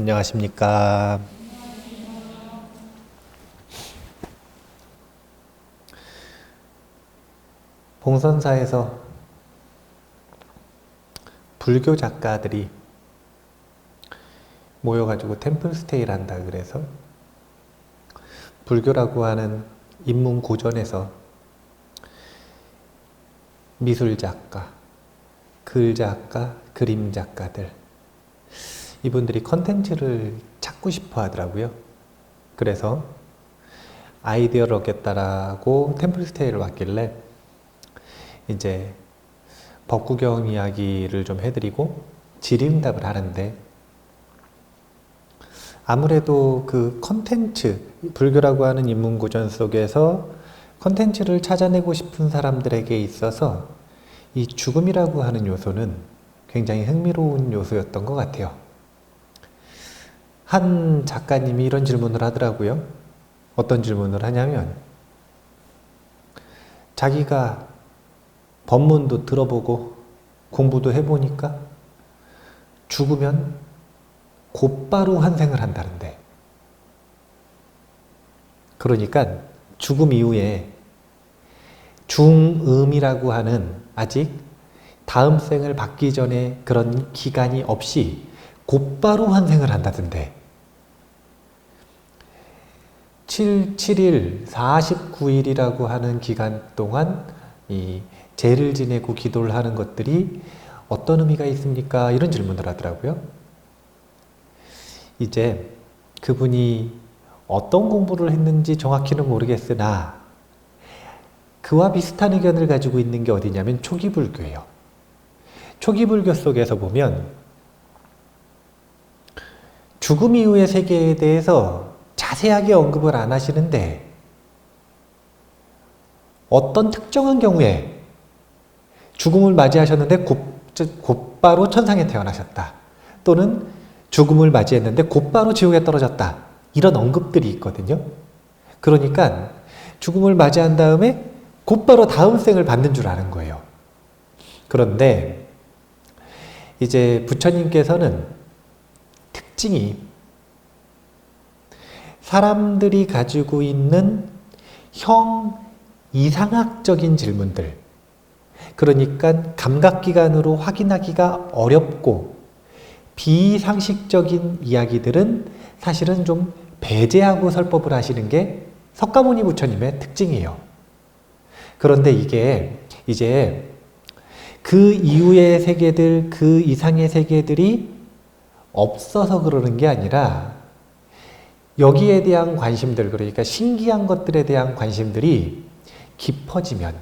안녕하십니까. 봉선사에서 불교 작가들이 모여가지고 템플스테이를 한다 그래서 불교라고 하는 인문 고전에서 미술 작가, 글 작가, 그림 작가들 이분들이 컨텐츠를 찾고 싶어 하더라고요. 그래서 아이디어를 얻겠다라고 템플스테이를 왔길래 이제 법구경 이야기를 좀 해드리고 질의응답을 하는데, 아무래도 그 컨텐츠, 불교라고 하는 인문고전 속에서 컨텐츠를 찾아내고 싶은 사람들에게 있어서 이 죽음이라고 하는 요소는 굉장히 흥미로운 요소였던 것 같아요. 한 작가님이 이런 질문을 하더라고요. 어떤 질문을 하냐면, 자기가 법문도 들어보고 공부도 해보니까 죽으면 곧바로 환생을 한다는데, 그러니까 죽음 이후에 중음이라고 하는 아직 다음 생을 받기 전에 그런 기간이 없이 곧바로 환생을 한다던데, 7일, 49일이라고 하는 기간 동안 이 제를 지내고 기도를 하는 것들이 어떤 의미가 있습니까? 이런 질문을 하더라고요. 이제 그분이 어떤 공부를 했는지 정확히는 모르겠으나 그와 비슷한 의견을 가지고 있는 게 어디냐면 초기 불교예요. 초기 불교 속에서 보면 죽음 이후의 세계에 대해서 자세하게 언급을 안 하시는데, 어떤 특정한 경우에 죽음을 맞이하셨는데 곧바로 천상에 태어나셨다, 또는 죽음을 맞이했는데 곧바로 지옥에 떨어졌다, 이런 언급들이 있거든요. 그러니까 죽음을 맞이한 다음에 곧바로 다음 생을 받는 줄 아는 거예요. 그런데 이제 부처님께서는 특징이 사람들이 가지고 있는 이상학적인 질문들, 그러니까 감각기관으로 확인하기가 어렵고 비상식적인 이야기들은 사실은 좀 배제하고 설법을 하시는 게 석가모니 부처님의 특징이에요. 그런데 이게 이제 그 이후의 세계들, 그 이상의 세계들이 없어서 그러는 게 아니라 여기에 대한 관심들, 그러니까 신기한 것들에 대한 관심들이 깊어지면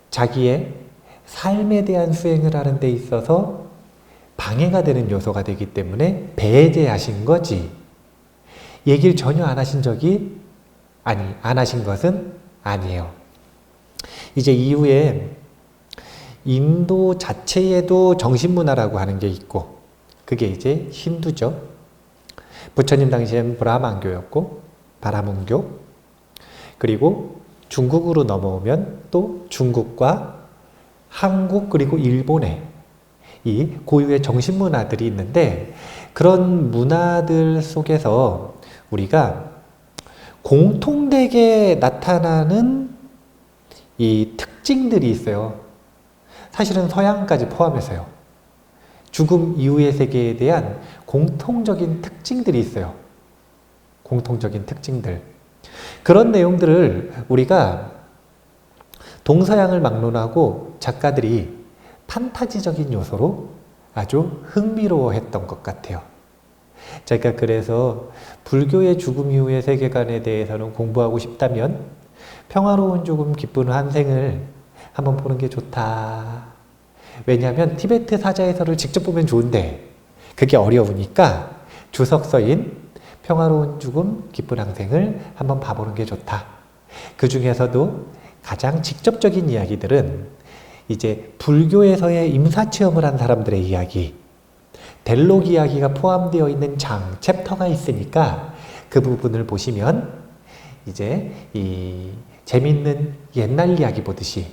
자기의 삶에 대한 수행을 하는 데 있어서 방해가 되는 요소가 되기 때문에 배제하신 거지, 얘기를 전혀 안 하신 안 하신 것은 아니에요. 이제 이후에 인도 자체에도 정신문화라고 하는 게 있고, 그게 이제 힌두죠. 부처님 당시엔 브라만교였고, 바라문교, 그리고 중국으로 넘어오면 또 중국과 한국 그리고 일본에 이 고유의 정신문화들이 있는데, 그런 문화들 속에서 우리가 공통되게 나타나는 이 특징들이 있어요. 사실은 서양까지 포함해서요. 죽음 이후의 세계에 대한 공통적인 특징들이 있어요. 공통적인 특징들. 그런 내용들을 우리가 동서양을 막론하고 작가들이 판타지적인 요소로 아주 흥미로워했던 것 같아요. 제가 그래서 불교의 죽음 이후의 세계관에 대해서는 공부하고 싶다면 평화로운 죽음 기쁜 환생을 한번 보는 게 좋다. 왜냐하면 티베트 사자해설을 직접 보면 좋은데 그게 어려우니까 주석서인 평화로운 죽음 기쁜 환생을 한번 봐보는 게 좋다. 그 중에서도 가장 직접적인 이야기들은 이제 불교에서의 임사체험을 한 사람들의 이야기, 델록 이야기가 포함되어 있는 챕터가 있으니까 그 부분을 보시면 이제 이 재밌는 옛날 이야기 보듯이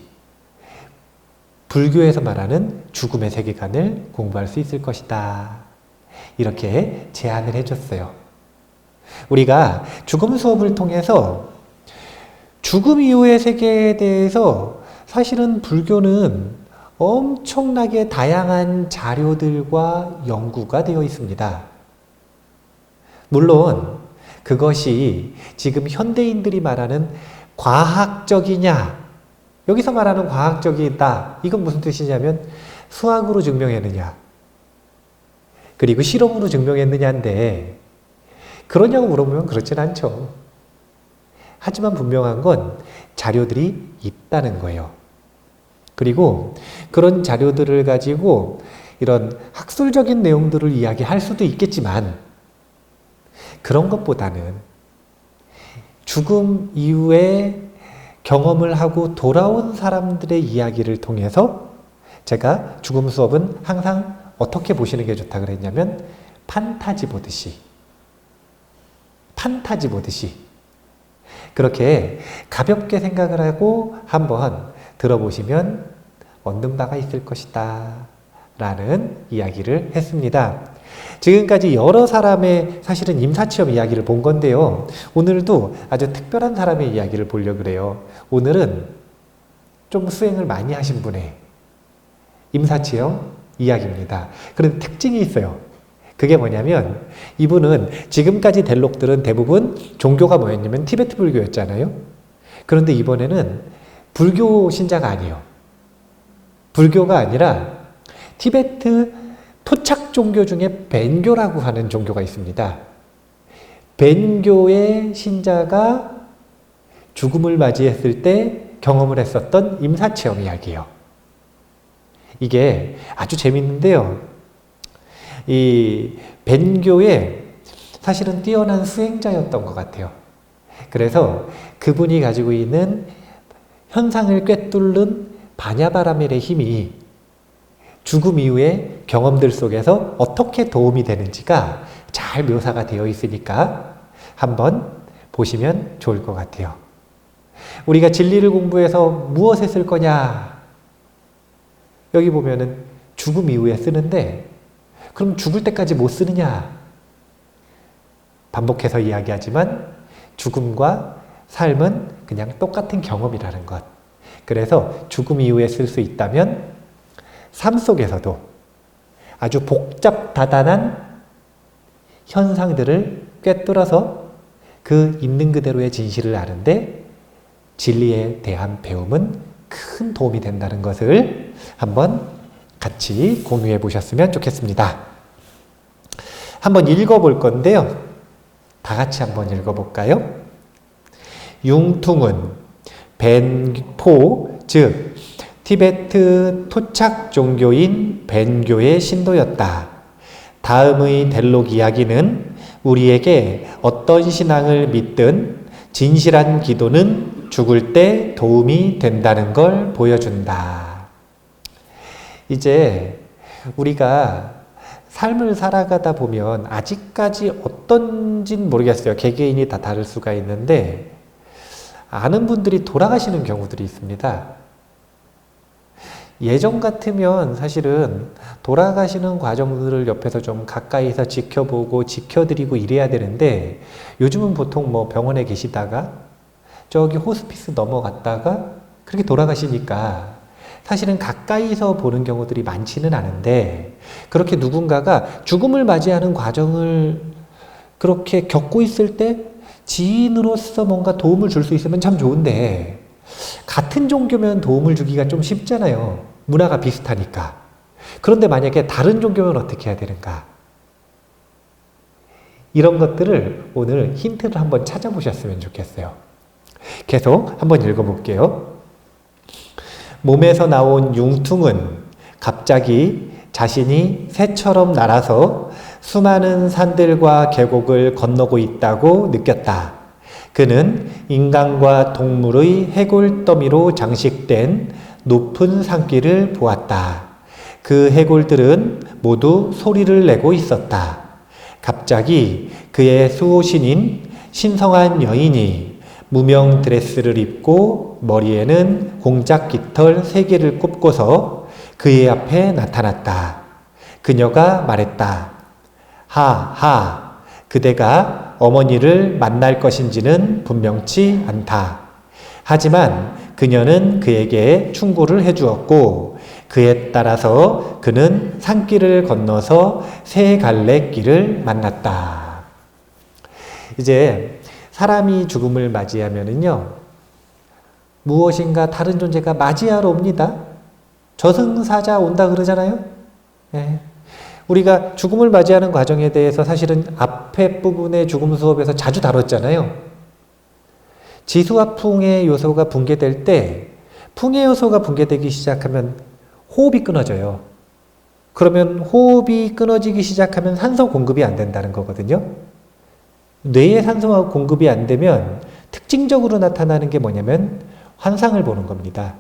불교에서 말하는 죽음의 세계관을 공부할 수 있을 것이다. 이렇게 제안을 해줬어요. 우리가 죽음 수업을 통해서 죽음 이후의 세계에 대해서 사실은 불교는 엄청나게 다양한 자료들과 연구가 되어 있습니다. 물론 그것이 지금 현대인들이 말하는 과학적이냐, 여기서 말하는 과학적이다, 이건 무슨 뜻이냐면 수학으로 증명했느냐, 그리고 실험으로 증명했느냐인데, 그러냐고 물어보면 그렇진 않죠. 하지만 분명한 건 자료들이 있다는 거예요. 그리고 그런 자료들을 가지고 이런 학술적인 내용들을 이야기할 수도 있겠지만, 그런 것보다는 죽음 이후에 경험을 하고 돌아온 사람들의 이야기를 통해서, 제가 죽음 수업은 항상 어떻게 보시는 게 좋다 그랬냐면 판타지 보듯이 그렇게 가볍게 생각을 하고 한번 들어보시면 얻는 바가 있을 것이다 라는 이야기를 했습니다. 지금까지 여러 사람의 사실은 임사체험 이야기를 본 건데요. 오늘도 아주 특별한 사람의 이야기를 보려고 그래요. 오늘은 좀 수행을 많이 하신 분의 임사체험 이야기입니다. 그런 특징이 있어요. 그게 뭐냐면 이분은 지금까지 델록들은 대부분 종교가 뭐였냐면 티베트 불교였잖아요. 그런데 이번에는 불교 신자가 아니에요. 불교가 아니라 티베트 토착 종교 중에 벤교라고 하는 종교가 있습니다. 벤교의 신자가 죽음을 맞이했을 때 경험을 했었던 임사체험 이야기예요. 이게 아주 재밌는데요. 이 벤교의 사실은 뛰어난 수행자였던 것 같아요. 그래서 그분이 가지고 있는 현상을 꿰뚫는 바냐바라멜의 힘이 죽음 이후의 경험들 속에서 어떻게 도움이 되는지가 잘 묘사가 되어 있으니까 한번 보시면 좋을 것 같아요. 우리가 진리를 공부해서 무엇에 쓸 거냐? 여기 보면은 죽음 이후에 쓰는데, 그럼 죽을 때까지 못 쓰느냐? 반복해서 이야기하지만 죽음과 삶은 그냥 똑같은 경험이라는 것. 그래서 죽음 이후에 쓸 수 있다면 삶 속에서도 아주 복잡다단한 현상들을 꿰뚫어서 그 있는 그대로의 진실을 아는데 진리에 대한 배움은 큰 도움이 된다는 것을 한번 같이 공유해 보셨으면 좋겠습니다. 한번 읽어볼 건데요. 다 같이 한번 읽어볼까요? 융퉁은 벤포, 즉 티베트 토착 종교인 벤교의 신도였다. 다음의 델록 이야기는 우리에게 어떤 신앙을 믿든 진실한 기도는 죽을 때 도움이 된다는 걸 보여준다. 이제 우리가 삶을 살아가다 보면 아직까지 어떤진 모르겠어요. 개개인이 다 다를 수가 있는데 아는 분들이 돌아가시는 경우들이 있습니다. 예전 같으면 사실은 돌아가시는 과정들을 옆에서 좀 가까이서 지켜보고 지켜드리고 이래야 되는데 요즘은 보통 뭐 병원에 계시다가 저기 호스피스 넘어갔다가 그렇게 돌아가시니까 사실은 가까이서 보는 경우들이 많지는 않은데, 그렇게 누군가가 죽음을 맞이하는 과정을 그렇게 겪고 있을 때 지인으로서 뭔가 도움을 줄 수 있으면 참 좋은데, 같은 종교면 도움을 주기가 좀 쉽잖아요. 문화가 비슷하니까. 그런데 만약에 다른 종교면 어떻게 해야 되는가? 이런 것들을 오늘 힌트를 한번 찾아보셨으면 좋겠어요. 계속 한번 읽어볼게요. 몸에서 나온 융퉁은 갑자기 자신이 새처럼 날아서 수많은 산들과 계곡을 건너고 있다고 느꼈다. 그는 인간과 동물의 해골더미로 장식된 높은 산길을 보았다. 그 해골들은 모두 소리를 내고 있었다. 갑자기 그의 수호신인 신성한 여인이 무명 드레스를 입고 머리에는 공작 깃털 3개를 꼽고서 그의 앞에 나타났다. 그녀가 말했다. 하하 그대가 어머니를 만날 것인지는 분명치 않다. 하지만 그녀는 그에게 충고를 해주었고 그에 따라서 그는 산길을 건너서 세 갈래 길을 만났다. 이제 사람이 죽음을 맞이하면은요, 무엇인가 다른 존재가 맞이하러 옵니다. 저승사자 온다 그러잖아요. 예. 우리가 죽음을 맞이하는 과정에 대해서 사실은 앞에 부분의 죽음 수업에서 자주 다뤘잖아요. 지수와 풍의 요소가 붕괴될 때 풍의 요소가 붕괴되기 시작하면 호흡이 끊어져요. 그러면 호흡이 끊어지기 시작하면 산소 공급이 안 된다는 거거든요. 뇌에 산소가 공급이 안 되면 특징적으로 나타나는 게 뭐냐면 환상을 보는 겁니다.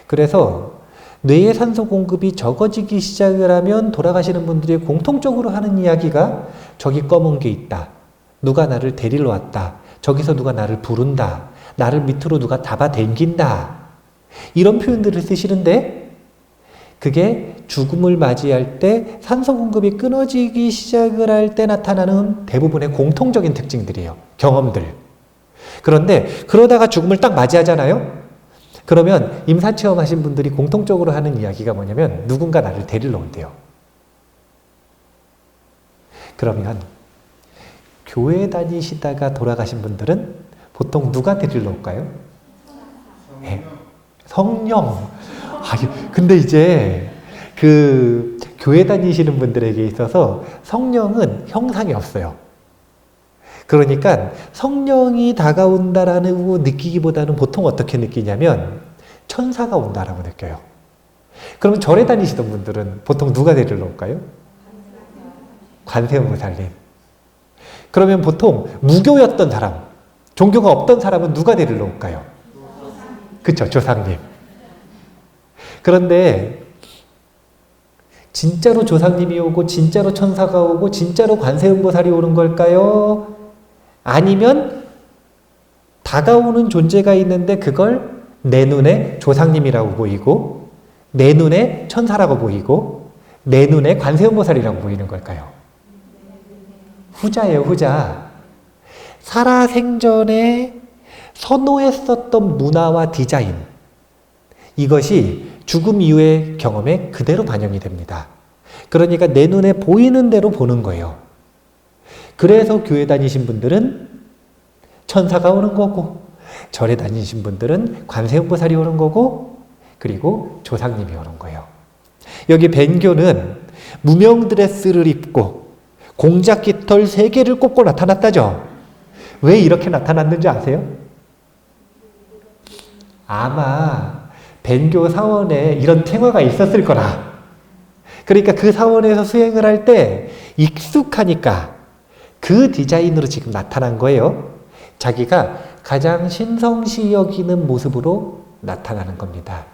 그래서 뇌의 산소 공급이 적어지기 시작을 하면 돌아가시는 분들이 공통적으로 하는 이야기가 저기 검은 게 있다. 누가 나를 데리러 왔다. 저기서 누가 나를 부른다. 나를 밑으로 누가 잡아당긴다. 이런 표현들을 쓰시는데 그게 죽음을 맞이할 때 산소 공급이 끊어지기 시작을 할 때 나타나는 대부분의 공통적인 특징들이에요. 경험들. 그런데 그러다가 죽음을 딱 맞이하잖아요. 그러면 임사체험 하신 분들이 공통적으로 하는 이야기가 뭐냐면 누군가 나를 데리러 온대요. 그러면 교회 다니시다가 돌아가신 분들은 보통 누가 데리러 올까요? 네. 성령. 근데 이제 그 교회 다니시는 분들에게 있어서 성령은 형상이 없어요. 그러니까 성령이 다가온다라고 느끼기보다는 보통 어떻게 느끼냐면 천사가 온다라고 느껴요. 그러면 절에 다니시던 분들은 보통 누가 데리러 올까요? 관세음보살님. 그러면 보통 무교였던 사람, 종교가 없던 사람은 누가 데리러 올까요? 그쵸, 조상님. 그런데 진짜로 조상님이 오고 진짜로 천사가 오고 진짜로 관세음보살이 오는 걸까요? 아니면 다가오는 존재가 있는데 그걸 내 눈에 조상님이라고 보이고 내 눈에 천사라고 보이고 내 눈에 관세음보살이라고 보이는 걸까요? 후자예요, 후자. 살아생전에 선호했었던 문화와 디자인, 이것이 죽음 이후의 경험에 그대로 반영이 됩니다. 그러니까 내 눈에 보이는 대로 보는 거예요. 그래서 교회 다니신 분들은 천사가 오는 거고 절에 다니신 분들은 관세음보살이 오는 거고 그리고 조상님이 오는 거예요. 여기 벤교는 무명 드레스를 입고 공작 깃털 3개를 꽂고 나타났다죠. 왜 이렇게 나타났는지 아세요? 아마 벤교 사원에 이런 행화가 있었을 거라. 그러니까 그 사원에서 수행을 할 때 익숙하니까 그 디자인으로 지금 나타난 거예요. 자기가 가장 신성시 여기는 모습으로 나타나는 겁니다.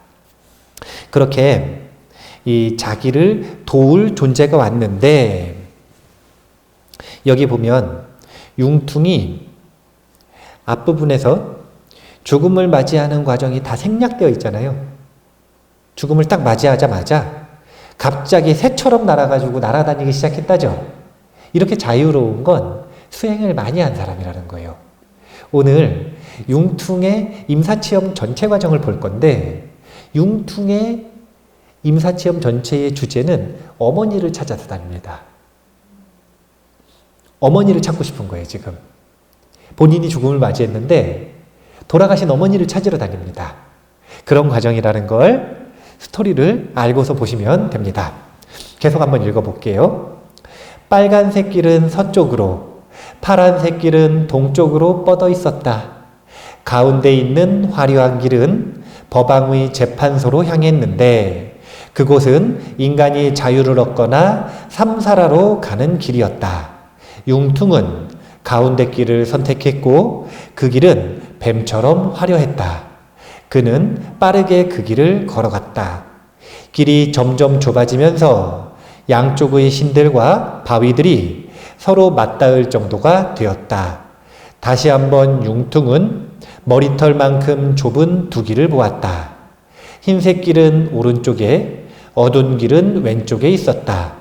그렇게 이 자기를 도울 존재가 왔는데 여기 보면 융퉁이 앞부분에서 죽음을 맞이하는 과정이 다 생략되어 있잖아요. 죽음을 딱 맞이하자마자 갑자기 새처럼 날아가지고 날아다니기 시작했다죠. 이렇게 자유로운 건 수행을 많이 한 사람이라는 거예요. 오늘 융퉁의 임사체험 전체 과정을 볼 건데 융퉁의 임사체험 전체의 주제는 어머니를 찾아서 다닙니다. 어머니를 찾고 싶은 거예요, 지금. 본인이 죽음을 맞이했는데 돌아가신 어머니를 찾으러 다닙니다. 그런 과정이라는 걸 스토리를 알고서 보시면 됩니다. 계속 한번 읽어볼게요. 빨간색 길은 서쪽으로, 파란색 길은 동쪽으로 뻗어 있었다. 가운데 있는 화려한 길은 법왕의 재판소로 향했는데 그곳은 인간이 자유를 얻거나 삼사라로 가는 길이었다. 융퉁은 가운데 길을 선택했고 그 길은 뱀처럼 화려했다. 그는 빠르게 그 길을 걸어갔다. 길이 점점 좁아지면서 양쪽의 신들과 바위들이 서로 맞닿을 정도가 되었다. 다시 한번 융퉁은 머리털만큼 좁은 두 길을 보았다. 흰색 길은 오른쪽에, 어두운 길은 왼쪽에 있었다.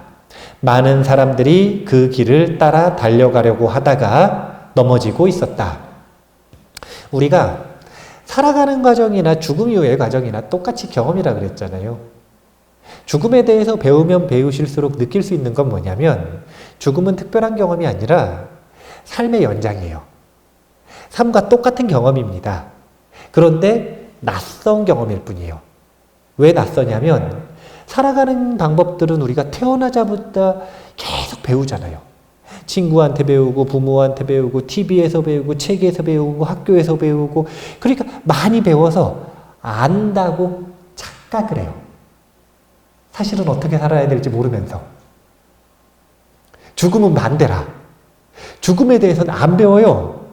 많은 사람들이 그 길을 따라 달려가려고 하다가 넘어지고 있었다. 우리가 살아가는 과정이나 죽음 이후의 과정이나 똑같이 경험이라 그랬잖아요. 죽음에 대해서 배우면 배우실수록 느낄 수 있는 건 뭐냐면 죽음은 특별한 경험이 아니라 삶의 연장이에요. 삶과 똑같은 경험입니다. 그런데 낯선 경험일 뿐이에요. 왜 낯서냐면 살아가는 방법들은 우리가 태어나자마자 계속 배우잖아요. 친구한테 배우고 부모한테 배우고 TV에서 배우고 책에서 배우고 학교에서 배우고 그러니까 많이 배워서 안다고 착각을 해요. 사실은 어떻게 살아야 될지 모르면서. 죽음은 반대라. 죽음에 대해서는 안 배워요.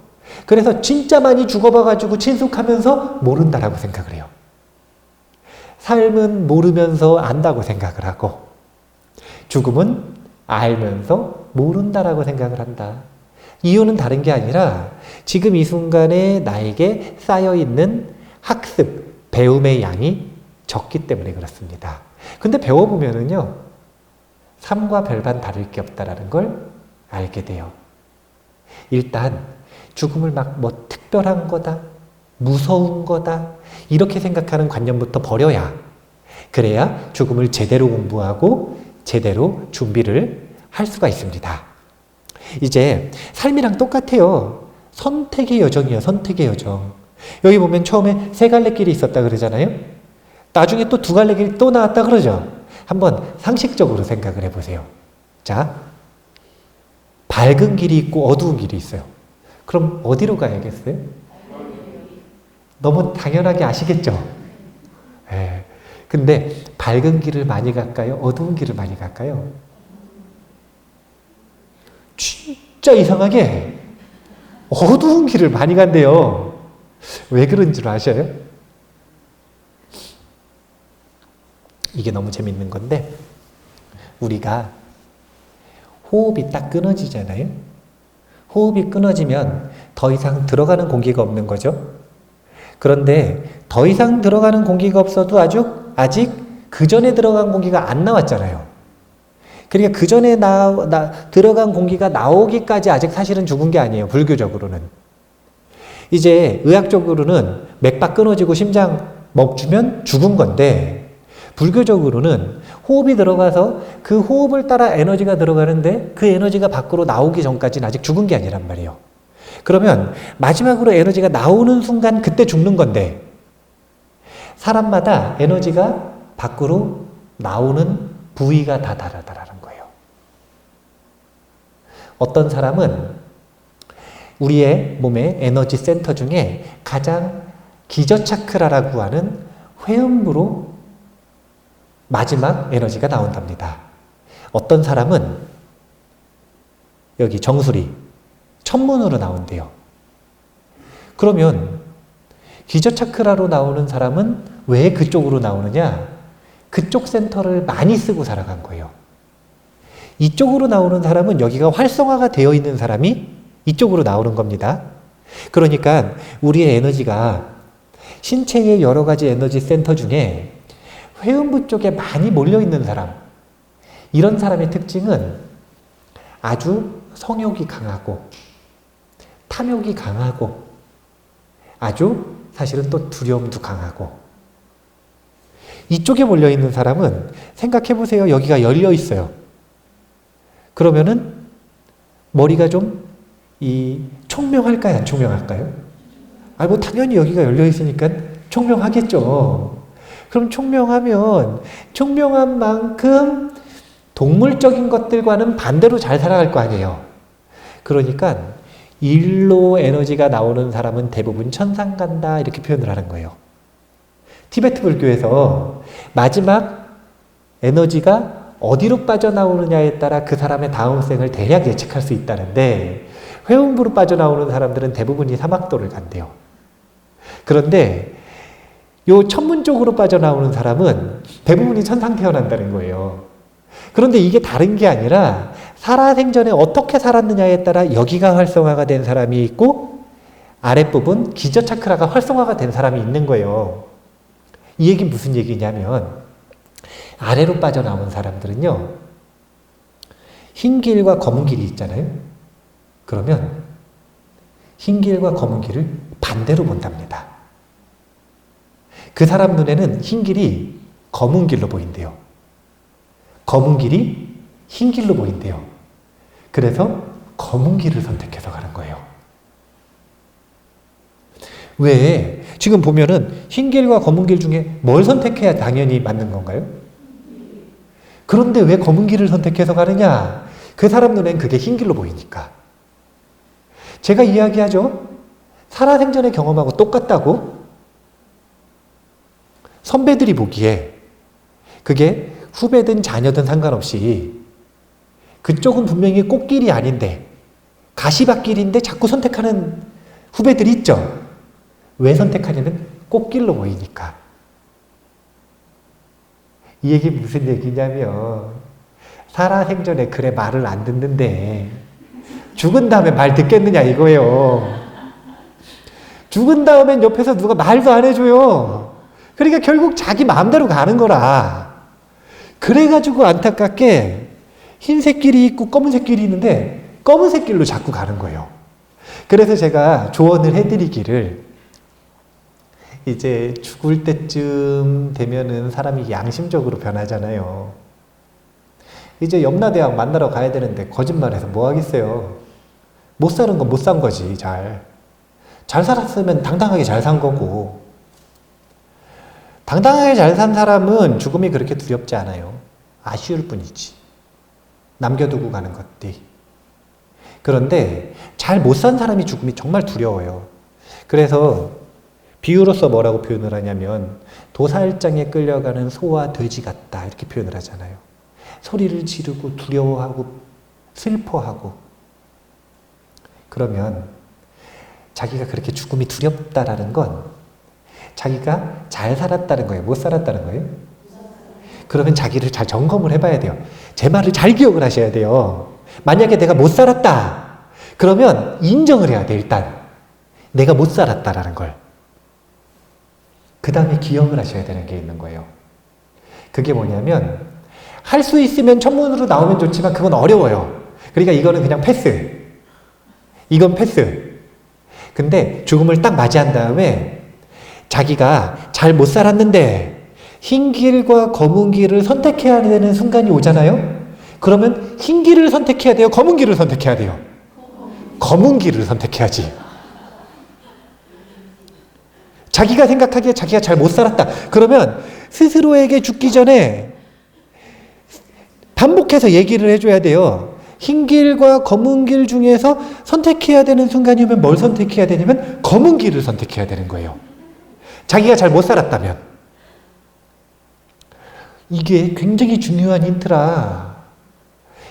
그래서 진짜 많이 죽어봐가지고 친숙하면서 모른다라고 생각을 해요. 삶은 모르면서 안다고 생각을 하고 죽음은 알면서 모른다라고 생각을 한다. 이유는 다른 게 아니라 지금 이 순간에 나에게 쌓여있는 학습, 배움의 양이 적기 때문에 그렇습니다. 근데 배워보면은요, 삶과 별반 다를 게 없다라는 걸 알게 돼요. 일단 죽음을 막 뭐 특별한 거다, 무서운 거다 이렇게 생각하는 관념부터 버려야 그래야 죽음을 제대로 공부하고 제대로 준비를 할 수가 있습니다. 이제 삶이랑 똑같아요. 선택의 여정이에요. 선택의 여정. 여기 보면 처음에 세 갈래 길이 있었다 그러잖아요. 나중에 또 두 갈래 길이 또 나왔다 그러죠. 한번 상식적으로 생각을 해보세요. 자, 밝은 길이 있고 어두운 길이 있어요. 그럼 어디로 가야겠어요? 너무 당연하게 아시겠죠? 네. 근데 밝은 길을 많이 갈까요? 어두운 길을 많이 갈까요? 진짜 이상하게 어두운 길을 많이 간대요. 왜 그런 줄 아셔요? 이게 너무 재밌는 건데 우리가 호흡이 딱 끊어지잖아요. 호흡이 끊어지면 더 이상 들어가는 공기가 없는 거죠. 그런데 더 이상 들어가는 공기가 없어도 아직 그 전에 들어간 공기가 안 나왔잖아요. 그러니까 그 전에 들어간 공기가 나오기까지 아직 사실은 죽은 게 아니에요. 불교적으로는. 이제 의학적으로는 맥박 끊어지고 심장 멈추면 죽은 건데 불교적으로는 호흡이 들어가서 그 호흡을 따라 에너지가 들어가는데 그 에너지가 밖으로 나오기 전까지는 아직 죽은 게 아니란 말이에요. 그러면 마지막으로 에너지가 나오는 순간 그때 죽는 건데 사람마다 에너지가 밖으로 나오는 부위가 다 다르다라는 거예요. 어떤 사람은 우리의 몸의 에너지 센터 중에 가장 기저차크라라고 하는 회음부로 마지막 에너지가 나온답니다. 어떤 사람은 여기 정수리, 천문으로 나온대요. 그러면 기저차크라로 나오는 사람은 왜 그쪽으로 나오느냐? 그쪽 센터를 많이 쓰고 살아간 거예요. 이쪽으로 나오는 사람은 여기가 활성화가 되어 있는 사람이 이쪽으로 나오는 겁니다. 그러니까 우리의 에너지가 신체의 여러 가지 에너지 센터 중에 회음부 쪽에 많이 몰려있는 사람, 이런 사람의 특징은 아주 성욕이 강하고 탐욕이 강하고 아주 사실은 또 두려움도 강하고 이쪽에 몰려있는 사람은 생각해보세요. 여기가 열려있어요. 그러면은 머리가 좀 총명할까요? 안 총명할까요? 뭐 당연히 여기가 열려있으니까 총명하겠죠. 그럼 총명하면 총명한 만큼 동물적인 것들과는 반대로 잘 살아갈 거 아니에요. 그러니까 일로 에너지가 나오는 사람은 대부분 천상 간다 이렇게 표현을 하는 거예요. 티베트 불교에서 마지막 에너지가 어디로 빠져나오느냐에 따라 그 사람의 다음 생을 대략 예측할 수 있다는데 회음부로 빠져나오는 사람들은 대부분이 사막도를 간대요. 그런데 요 천문 쪽으로 빠져나오는 사람은 대부분이 천상 태어난다는 거예요. 그런데 이게 다른 게 아니라 살아생전에 어떻게 살았느냐에 따라 여기가 활성화가 된 사람이 있고 아랫부분 기저차크라가 활성화가 된 사람이 있는 거예요. 이 얘기는 무슨 얘기냐면 아래로 빠져나온 사람들은요, 흰 길과 검은 길이 있잖아요. 그러면 흰 길과 검은 길을 반대로 본답니다. 그 사람 눈에는 흰 길이 검은 길로 보인대요. 검은 길이 흰 길로 보인대요. 그래서 검은 길을 선택해서 가는 거예요. 왜? 지금 보면은 흰 길과 검은 길 중에 뭘 선택해야 당연히 맞는 건가요? 그런데 왜 검은 길을 선택해서 가느냐? 그 사람 눈엔 그게 흰 길로 보이니까. 제가 이야기하죠. 살아생전의 경험하고 똑같다고. 선배들이 보기에 그게 후배든 자녀든 상관없이 그쪽은 분명히 꽃길이 아닌데 가시밭길인데 자꾸 선택하는 후배들이 있죠. 왜 선택하냐면 꽃길로 보이니까. 이 얘기 무슨 얘기냐면 살아생전에 그래 말을 안 듣는데 죽은 다음에 말 듣겠느냐 이거예요. 죽은 다음엔 옆에서 누가 말도 안 해줘요. 그러니까 결국 자기 마음대로 가는 거라. 그래가지고 안타깝게 흰색 길이 있고 검은색 길이 있는데 검은색 길로 자꾸 가는 거예요. 그래서 제가 조언을 해드리기를 이제 죽을 때쯤 되면은 사람이 양심적으로 변하잖아요. 이제 염라대왕 만나러 가야 되는데 거짓말해서 뭐 하겠어요. 못 사는 건 못 산 거지. 잘 살았으면 당당하게 잘 산 거고, 당당하게 잘 산 사람은 죽음이 그렇게 두렵지 않아요. 아쉬울 뿐이지. 남겨두고 가는 것들이. 그런데 잘 못 산 사람이 죽음이 정말 두려워요. 그래서 비유로서 뭐라고 표현을 하냐면 도살장에 끌려가는 소와 돼지 같다 이렇게 표현을 하잖아요. 소리를 지르고 두려워하고 슬퍼하고. 그러면 자기가 그렇게 죽음이 두렵다라는 건 자기가 잘 살았다는 거예요? 못 살았다는 거예요? 그러면 자기를 잘 점검을 해봐야 돼요. 제 말을 잘 기억을 하셔야 돼요. 만약에 내가 못 살았다 그러면 인정을 해야 돼. 일단 내가 못 살았다라는 걸. 그 다음에 기억을 하셔야 되는 게 있는 거예요. 그게 뭐냐면 할 수 있으면 천문으로 나오면 좋지만 그건 어려워요. 그러니까 이거는 그냥 패스. 이건 패스. 근데 죽음을 딱 맞이한 다음에 자기가 잘 못 살았는데 흰 길과 검은 길을 선택해야 되는 순간이 오잖아요. 그러면 흰 길을 선택해야 돼요? 검은 길을 선택해야 돼요? 검은 길을 선택해야지. 자기가 생각하기에 자기가 잘 못 살았다. 그러면 스스로에게 죽기 전에 반복해서 얘기를 해줘야 돼요. 흰 길과 검은 길 중에서 선택해야 되는 순간이 오면 뭘 선택해야 되냐면 검은 길을 선택해야 되는 거예요. 자기가 잘 못 살았다면. 이게 굉장히 중요한 힌트라.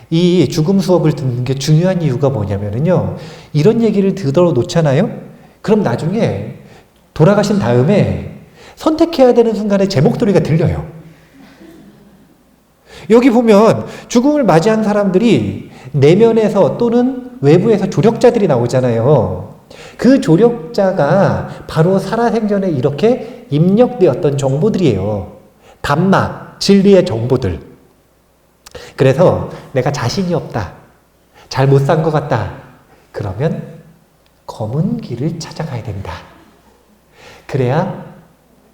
이 죽음 수업을 듣는 게 중요한 이유가 뭐냐면요. 이런 얘기를 들어 놓잖아요? 그럼 나중에 돌아가신 다음에 선택해야 되는 순간에 제 목소리가 들려요. 여기 보면 죽음을 맞이한 사람들이 내면에서 또는 외부에서 조력자들이 나오잖아요. 그 조력자가 바로 살아생전에 이렇게 입력되었던 정보들이에요. 단막, 진리의 정보들. 그래서 내가 자신이 없다. 잘 못 산 것 같다. 그러면 검은 길을 찾아가야 된다. 그래야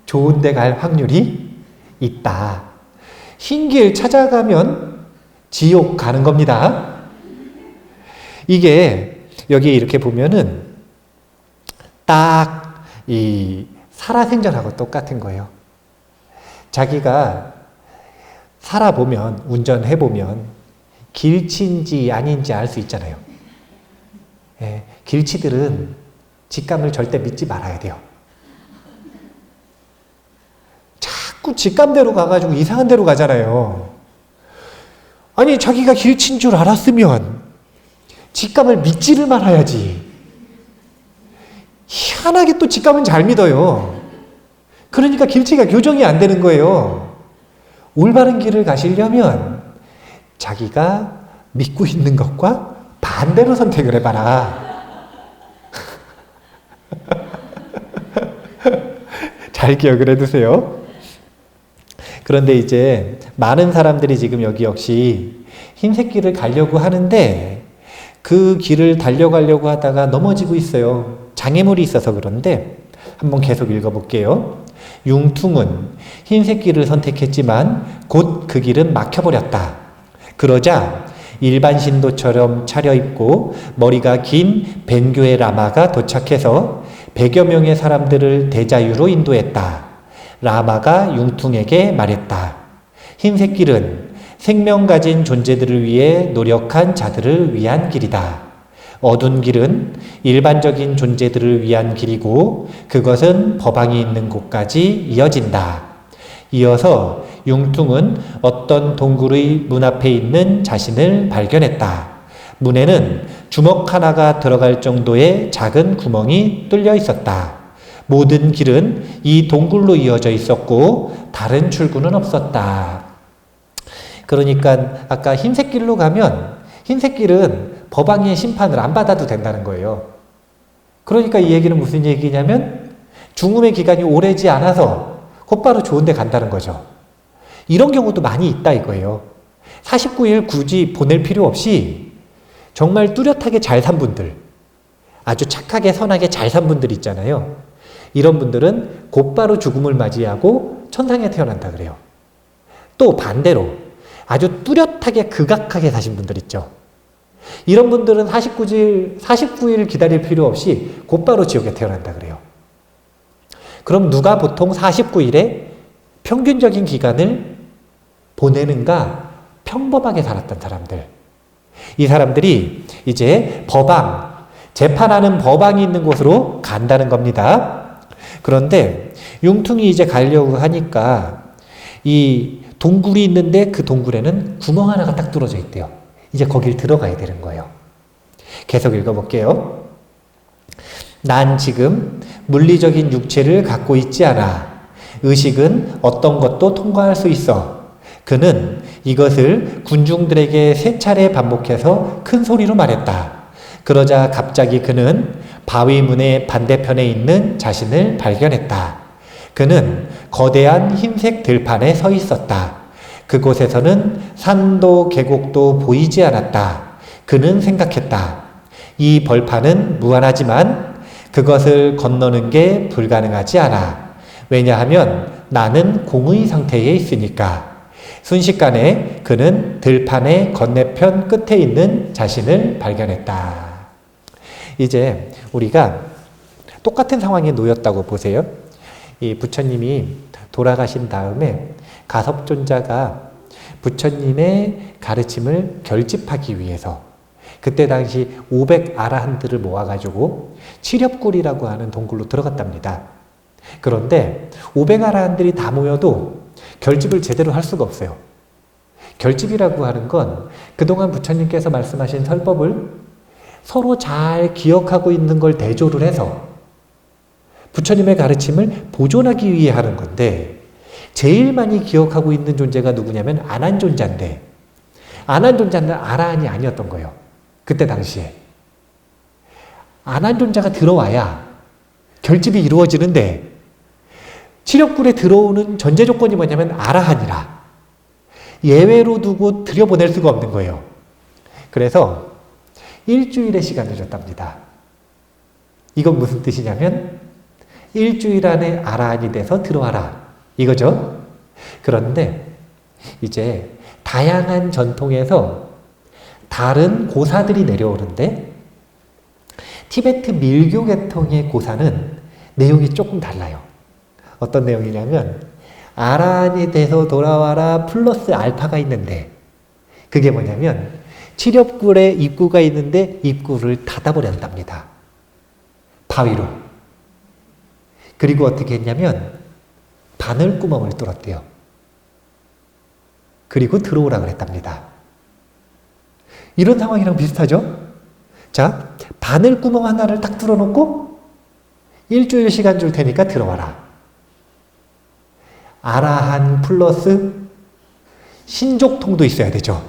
좋은 데 갈 확률이 있다. 흰 길 찾아가면 지옥 가는 겁니다. 이게 여기 이렇게 보면은 딱 이 살아생전하고 똑같은 거예요. 자기가 살아보면, 운전해보면 길치인지 아닌지 알 수 있잖아요. 예, 길치들은 직감을 절대 믿지 말아야 돼요. 자꾸 직감대로 가가지고 이상한 데로 가잖아요. 아니 자기가 길친 줄 알았으면 직감을 믿지를 말아야지. 희한하게 또 직감은 잘 믿어요. 그러니까 길치가 교정이 안 되는 거예요. 올바른 길을 가시려면 자기가 믿고 있는 것과 반대로 선택을 해봐라. 잘 기억을 해두세요. 그런데 이제 많은 사람들이 지금 여기 역시 흰색 길을 가려고 하는데 그 길을 달려가려고 하다가 넘어지고 있어요. 장애물이 있어서 그런데 한번 계속 읽어볼게요. 융퉁은 흰색 길을 선택했지만 곧 그 길은 막혀버렸다. 그러자 일반 신도처럼 차려입고 머리가 긴 벤교의 라마가 도착해서 100여 명의 사람들을 대자유로 인도했다. 라마가 융퉁에게 말했다. 흰색 길은 생명 가진 존재들을 위해 노력한 자들을 위한 길이다. 어두운 길은 일반적인 존재들을 위한 길이고 그것은 법왕이 있는 곳까지 이어진다. 이어서 융퉁은 어떤 동굴의 문 앞에 있는 자신을 발견했다. 문에는 주먹 하나가 들어갈 정도의 작은 구멍이 뚫려 있었다. 모든 길은 이 동굴로 이어져 있었고 다른 출구는 없었다. 그러니까 아까 흰색 길로 가면 흰색 길은 법왕의 심판을 안 받아도 된다는 거예요. 그러니까 이 얘기는 무슨 얘기냐면 중음의 기간이 오래지 않아서 곧바로 좋은 데 간다는 거죠. 이런 경우도 많이 있다 이거예요. 49일 굳이 보낼 필요 없이 정말 뚜렷하게 잘 산 분들, 아주 착하게 선하게 잘 산 분들 있잖아요. 이런 분들은 곧바로 죽음을 맞이하고 천상에 태어난다 그래요. 또 반대로 아주 뚜렷하게 극악하게 사신 분들 있죠. 이런 분들은 49일 기다릴 필요 없이 곧바로 지옥에 태어난다 그래요. 그럼 누가 보통 49일에 평균적인 기간을 보내는가? 평범하게 살았던 사람들. 이 사람들이 이제 법왕, 재판하는 법왕이 있는 곳으로 간다는 겁니다. 그런데 융퉁이 이제 가려고 하니까 이 동굴이 있는데 그 동굴에는 구멍 하나가 딱 뚫어져 있대요. 이제 거길 들어가야 되는 거예요. 계속 읽어볼게요. 난 지금 물리적인 육체를 갖고 있지 않아. 의식은 어떤 것도 통과할 수 있어. 그는 이것을 군중들에게 3차례 반복해서 큰 소리로 말했다. 그러자 갑자기 그는 바위 문의 반대편에 있는 자신을 발견했다. 그는 거대한 흰색 들판에 서 있었다. 그곳에서는 산도 계곡도 보이지 않았다. 그는 생각했다. 이 벌판은 무한하지만 그것을 건너는 게 불가능하지 않아. 왜냐하면 나는 공의 상태에 있으니까. 순식간에 그는 들판의 건너편 끝에 있는 자신을 발견했다. 이제 우리가 똑같은 상황에 놓였다고 보세요. 이 부처님이 돌아가신 다음에 가섭존자가 부처님의 가르침을 결집하기 위해서 그때 당시 500아라한들을 모아가지고 칠엽굴이라고 하는 동굴로 들어갔답니다. 그런데 500아라한들이 다 모여도 결집을 제대로 할 수가 없어요. 결집이라고 하는 건 그동안 부처님께서 말씀하신 설법을 서로 잘 기억하고 있는 걸 대조를 해서 부처님의 가르침을 보존하기 위해 하는 건데 제일 많이 기억하고 있는 존재가 누구냐면 아난존자인데 아난존자는 아라한이 아니었던 거예요. 그때 당시에. 아난존자가 들어와야 결집이 이루어지는데 칠엽굴에 들어오는 전제 조건이 뭐냐면 아라한이라 예외로 두고 들여보낼 수가 없는 거예요. 그래서 일주일의 시간을 줬답니다. 이건 무슨 뜻이냐면 일주일 안에 아라한이 돼서 들어와라 이거죠. 그런데 이제 다양한 전통에서 다른 고사들이 내려오는데 티베트 밀교 계통의 고사는 내용이 조금 달라요. 어떤 내용이냐면 아라한이 돼서 돌아와라 플러스 알파가 있는데 그게 뭐냐면 칠엽굴에 입구가 있는데 입구를 닫아버렸답니다. 바위로. 그리고 어떻게 했냐면 바늘구멍을 뚫었대요. 그리고 들어오라 그랬답니다. 이런 상황이랑 비슷하죠? 자, 바늘구멍 하나를 딱 뚫어놓고 일주일 시간 줄 테니까 들어와라. 아라한 플러스 신족통도 있어야 되죠.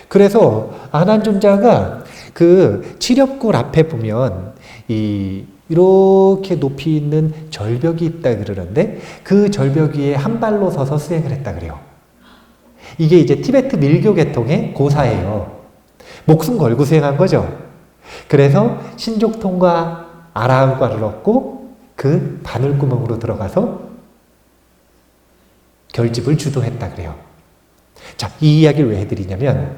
그래서 아난존자가 그 칠엽굴 앞에 보면 이 이렇게 높이 있는 절벽이 있다 그러는데 그 절벽 위에 한 발로 서서 수행을 했다 그래요. 이게 이제 티베트 밀교 계통의 고사예요. 목숨 걸고 수행한 거죠. 그래서 신족통과 아라한과를 얻고 그 바늘구멍으로 들어가서 결집을 주도했다 그래요. 자, 이 이야기를 왜 해드리냐면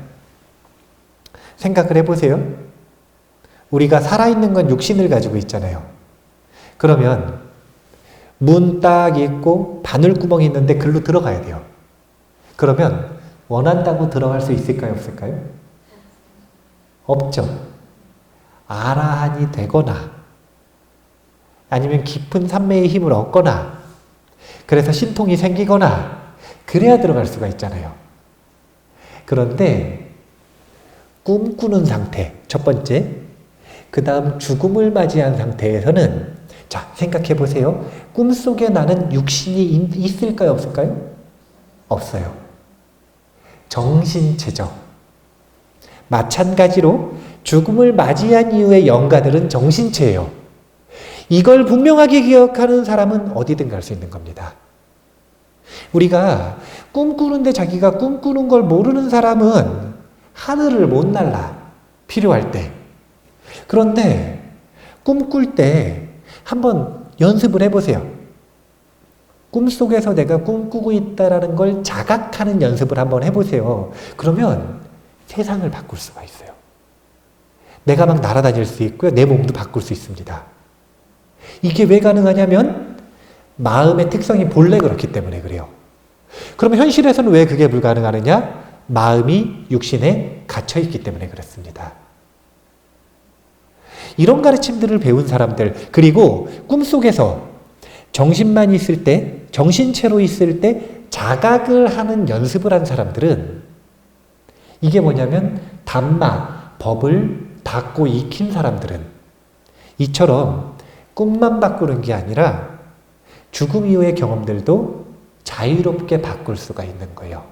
생각을 해보세요. 우리가 살아있는 건 육신을 가지고 있잖아요. 그러면 문 딱 있고 바늘구멍이 있는데 글로 들어가야 돼요. 그러면 원한다고 들어갈 수 있을까요? 없을까요? 없죠. 아라한이 되거나 아니면 깊은 산매의 힘을 얻거나 그래서 신통이 생기거나 그래야 들어갈 수가 있잖아요. 그런데 꿈꾸는 상태, 첫 번째. 그 다음 죽음을 맞이한 상태에서는 자, 생각해 보세요. 꿈속에 나는 육신이 있을까요? 없을까요? 없어요. 정신체적. 마찬가지로 죽음을 맞이한 이후의 영가들은 정신체예요. 이걸 분명하게 기억하는 사람은 어디든 갈 수 있는 겁니다. 우리가 꿈꾸는데 자기가 꿈꾸는 걸 모르는 사람은 하늘을 못 날라. 필요할 때. 그런데 꿈꿀 때 한번 연습을 해보세요. 꿈속에서 내가 꿈꾸고 있다는 걸 자각하는 연습을 한번 해보세요. 그러면 세상을 바꿀 수가 있어요. 내가 막 날아다닐 수 있고요. 내 몸도 바꿀 수 있습니다. 이게 왜 가능하냐면 마음의 특성이 본래 그렇기 때문에 그래요. 그러면 현실에서는 왜 그게 불가능하느냐? 마음이 육신에 갇혀있기 때문에 그렇습니다. 이런 가르침들을 배운 사람들, 그리고 꿈속에서 정신만 있을 때, 정신체로 있을 때 자각을 하는 연습을 한 사람들은 이게 뭐냐면 담마, 법을 닫고 익힌 사람들은 이처럼 꿈만 바꾸는 게 아니라 죽음 이후의 경험들도 자유롭게 바꿀 수가 있는 거예요.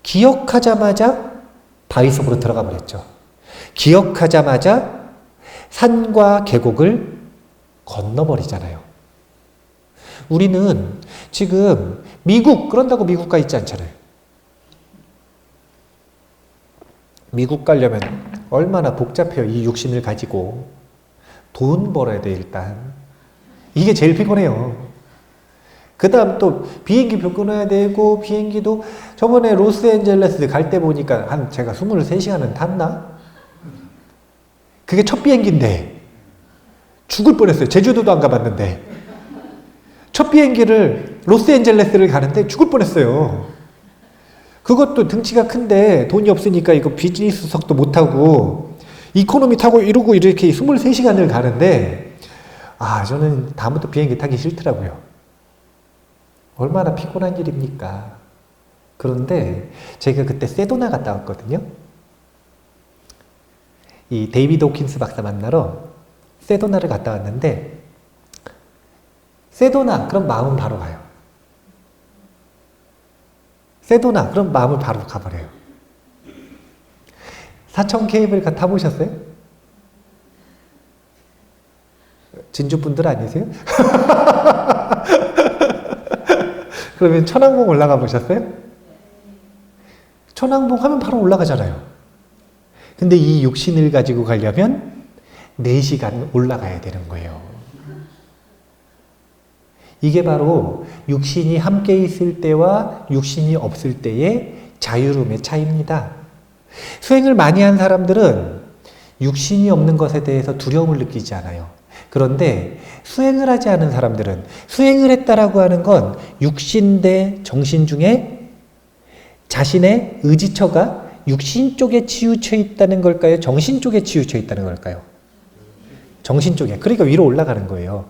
기억하자마자 바위 속으로 들어가 버렸죠. 기억하자마자 산과 계곡을 건너버리잖아요. 우리는 지금 미국, 그런다고 미국 가 있지 않잖아요. 미국 가려면 얼마나 복잡해요. 이 육신을 가지고. 돈 벌어야 돼, 일단. 이게 제일 피곤해요. 그 다음 또 비행기표 끊어야 되고, 비행기도 저번에 로스앤젤레스 갈 때 보니까 제가 23시간은 탔나? 그게 첫 비행기인데 죽을 뻔했어요. 제주도도 안 가봤는데 첫 비행기를 로스앤젤레스를 가는데 죽을 뻔했어요. 그것도 등치가 큰데 돈이 없으니까 이거 비즈니스석도 못 타고 이코노미 타고 이러고 이렇게 23시간을 가는데 저는 다음부터 비행기 타기 싫더라고요. 얼마나 피곤한 일입니까? 그런데 제가 그때 세도나 갔다 왔거든요. 이 데이비드 호킨스 박사 만나러 세도나를 갔다 왔는데 세도나 그럼 마음은 바로 가요. 세도나 그럼 마음을 바로 가버려요. 사천 케이블카 타보셨어요? 진주분들 아니세요? 그러면 천왕봉 올라가 보셨어요? 천왕봉 하면 바로 올라가잖아요. 근데 이 육신을 가지고 가려면 4시간 올라가야 되는 거예요. 이게 바로 육신이 함께 있을 때와 육신이 없을 때의 자유로움의 차이입니다. 수행을 많이 한 사람들은 육신이 없는 것에 대해서 두려움을 느끼지 않아요. 그런데 수행을 하지 않은 사람들은 수행을 했다라고 하는 건 육신 대 정신 중에 자신의 의지처가 육신 쪽에 치우쳐 있다는 걸까요? 정신 쪽에 치우쳐 있다는 걸까요? 정신 쪽에. 그러니까 위로 올라가는 거예요.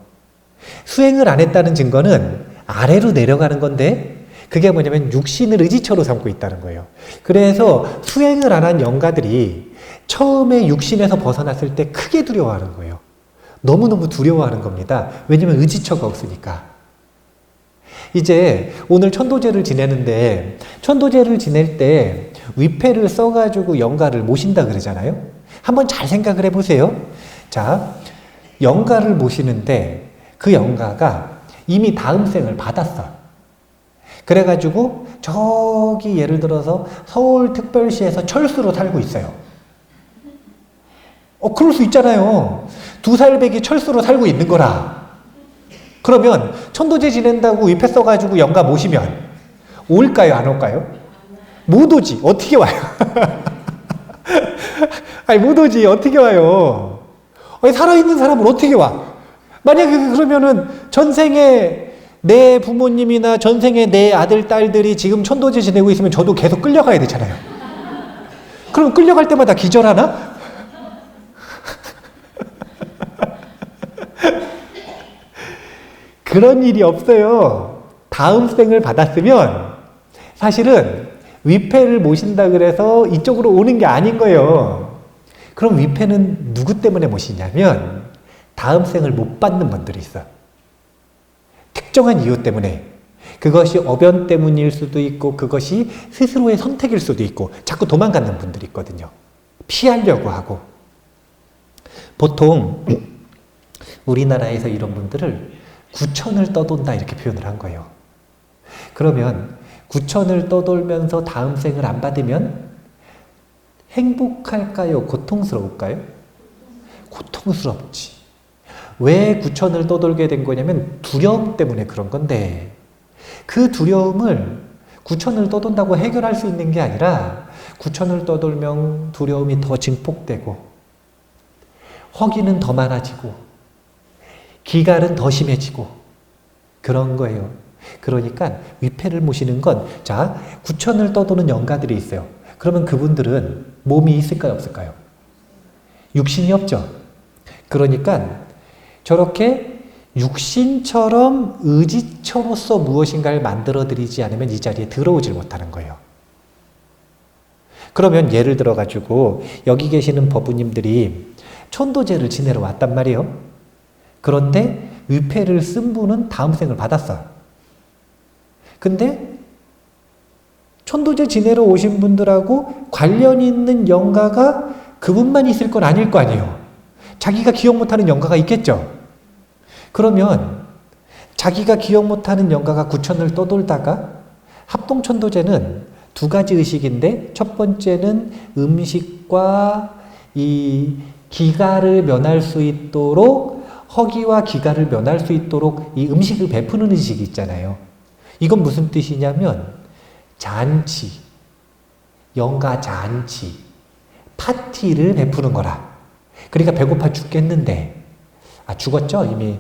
수행을 안 했다는 증거는 아래로 내려가는 건데 그게 뭐냐면 육신을 의지처로 삼고 있다는 거예요. 그래서 수행을 안 한 영가들이 처음에 육신에서 벗어났을 때 크게 두려워하는 거예요. 너무너무 두려워하는 겁니다. 왜냐면 의지처가 없으니까. 이제 오늘 천도제를 지내는데 천도제를 지낼 때 위패를 써가지고 영가를 모신다 그러잖아요. 한번 잘 생각을 해보세요. 자, 영가를 모시는데 그 영가가 이미 다음 생을 받았어. 그래가지고 저기 예를 들어서 서울특별시에서 철수로 살고 있어요. 그럴 수 있잖아요. 2살배기 철수로 살고 있는 거라. 그러면 천도제 지낸다고 위패 써가지고 영가 모시면 올까요? 안 올까요? 못 오지. 어떻게 와요? 아니, 못 오지. 어떻게 와요? 아니, 살아있는 사람은 어떻게 와? 만약에 그러면은 전생에 내 부모님이나 전생에 내 아들, 딸들이 지금 천도제 지내고 있으면 저도 계속 끌려가야 되잖아요. 그럼 끌려갈 때마다 기절하나? 그런 일이 없어요. 다음 생을 받았으면 사실은 위패를 모신다 그래서 이쪽으로 오는 게 아닌 거예요. 그럼 위패는 누구 때문에 모시냐면 다음 생을 못 받는 분들이 있어. 특정한 이유 때문에. 그것이 어변 때문일 수도 있고 그것이 스스로의 선택일 수도 있고 자꾸 도망가는 분들이 있거든요. 피하려고 하고. 보통 우리나라에서 이런 분들을 구천을 떠돈다 이렇게 표현을 한 거예요. 그러면 구천을 떠돌면서 다음 생을 안 받으면 행복할까요? 고통스러울까요? 고통스럽지. 왜 구천을 떠돌게 된 거냐면 두려움 때문에 그런 건데 그 두려움을 구천을 떠돈다고 해결할 수 있는 게 아니라 구천을 떠돌면 두려움이 더 증폭되고 허기는 더 많아지고 기갈은 더 심해지고 그런 거예요. 그러니까 위패를 모시는 건 자, 구천을 떠도는 영가들이 있어요. 그러면 그분들은 몸이 있을까요? 없을까요? 육신이 없죠. 그러니까 저렇게 육신처럼 의지처로서 무엇인가를 만들어드리지 않으면 이 자리에 들어오질 못하는 거예요. 그러면 예를 들어가지고 여기 계시는 법부님들이 천도제를 지내러 왔단 말이에요. 그런데 위패를 쓴 분은 다음 생을 받았어. 근데 천도제 지내러 오신 분들하고 관련 있는 영가가 그분만 있을 건 아닐 거 아니에요. 자기가 기억 못하는 영가가 있겠죠. 그러면 자기가 기억 못하는 영가가 구천을 떠돌다가 합동천도제는 두 가지 의식인데 첫 번째는 음식과 이 기가를 면할 수 있도록 허기와 기가를 면할 수 있도록 이 음식을 베푸는 의식이 있잖아요. 이건 무슨 뜻이냐면 잔치, 영가 잔치, 파티를 베푸는 거라. 그러니까 배고파 죽겠는데 죽었죠 이미.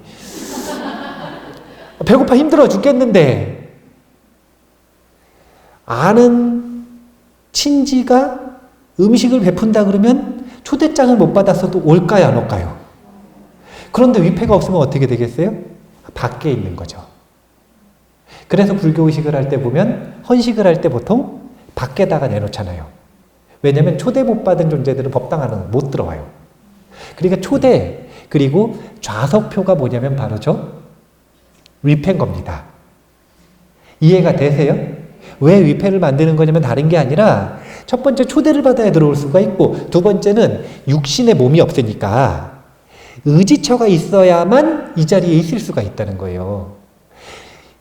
배고파 힘들어 죽겠는데 아는 친지가 음식을 베푼다 그러면 초대장을 못 받았어도 올까요 안 올까요? 그런데 위패가 없으면 어떻게 되겠어요? 밖에 있는 거죠. 그래서 불교의식을 할 때 보면 헌식을 할 때 보통 밖에다가 내놓잖아요. 왜냐하면 초대 못 받은 존재들은 법당 안은 못 들어와요. 그러니까 초대 그리고 좌석표가 뭐냐면 바로 저 위패인 겁니다. 이해가 되세요? 왜 위패를 만드는 거냐면 다른 게 아니라 첫 번째 초대를 받아야 들어올 수가 있고 두 번째는 육신의 몸이 없으니까 의지처가 있어야만 이 자리에 있을 수가 있다는 거예요.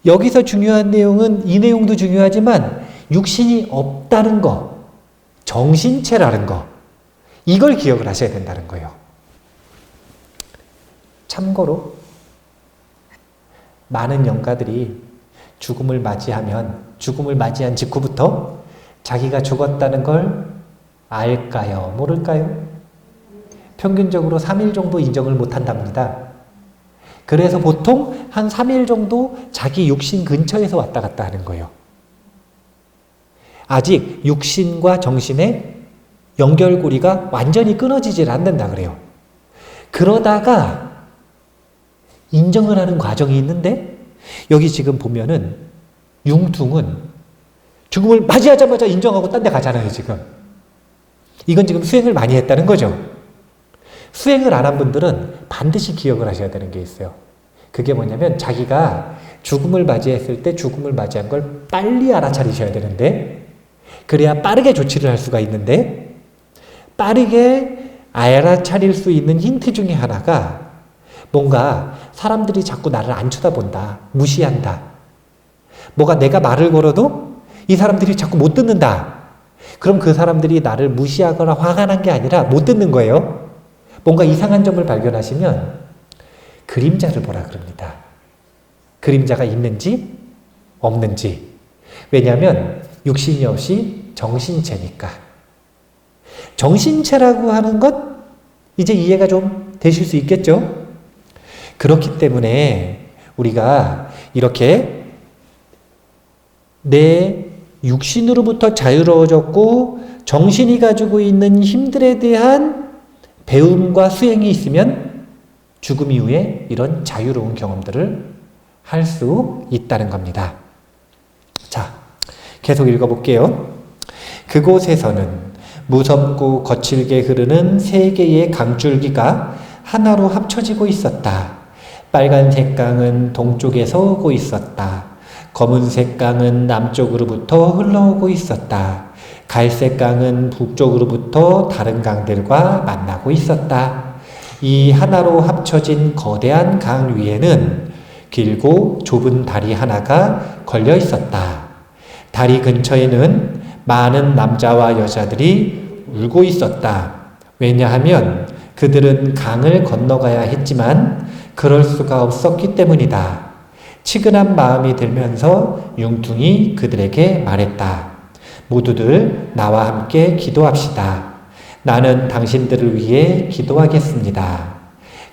여기서 중요한 내용은 이 내용도 중요하지만 육신이 없다는 거, 정신체라는 거 이걸 기억을 하셔야 된다는 거예요. 참고로 많은 영가들이 죽음을 맞이하면 죽음을 맞이한 직후부터 자기가 죽었다는 걸 알까요? 모를까요? 평균적으로 3일 정도 인정을 못한답니다. 그래서 보통 한 3일 정도 자기 육신 근처에서 왔다 갔다 하는 거예요. 아직 육신과 정신의 연결고리가 완전히 끊어지질 않는다 그래요. 그러다가 인정을 하는 과정이 있는데 여기 지금 보면은 융퉁은 죽음을 맞이하자마자 인정하고 딴 데 가잖아요 지금. 이건 지금 수행을 많이 했다는 거죠. 수행을 안 한 분들은 반드시 기억을 하셔야 되는 게 있어요. 그게 뭐냐면 자기가 죽음을 맞이했을 때 죽음을 맞이한 걸 빨리 알아차리셔야 되는데 그래야 빠르게 조치를 할 수가 있는데 빠르게 알아차릴 수 있는 힌트 중에 하나가 뭔가 사람들이 자꾸 나를 안 쳐다본다, 무시한다. 뭐가 내가 말을 걸어도 이 사람들이 자꾸 못 듣는다. 그럼 그 사람들이 나를 무시하거나 화가 난 게 아니라 못 듣는 거예요. 뭔가 이상한 점을 발견하시면 그림자를 보라 그럽니다. 그림자가 있는지 없는지. 왜냐하면 육신이 없이 정신체니까. 정신체라고 하는 것 이제 이해가 좀 되실 수 있겠죠? 그렇기 때문에 우리가 이렇게 내 육신으로부터 자유로워졌고 정신이 가지고 있는 힘들에 대한 배움과 수행이 있으면 죽음 이후에 이런 자유로운 경험들을 할 수 있다는 겁니다. 자, 계속 읽어볼게요. 그곳에서는 무섭고 거칠게 흐르는 세 개의 강줄기가 하나로 합쳐지고 있었다. 빨간색 강은 동쪽에서 오고 있었다. 검은색 강은 남쪽으로부터 흘러오고 있었다. 갈색 강은 북쪽으로부터 다른 강들과 만나고 있었다. 이 하나로 합쳐진 거대한 강 위에는 길고 좁은 다리 하나가 걸려 있었다. 다리 근처에는 많은 남자와 여자들이 울고 있었다. 왜냐하면 그들은 강을 건너가야 했지만 그럴 수가 없었기 때문이다. 치근한 마음이 들면서 융퉁이 그들에게 말했다. 모두들 나와 함께 기도합시다. 나는 당신들을 위해 기도하겠습니다.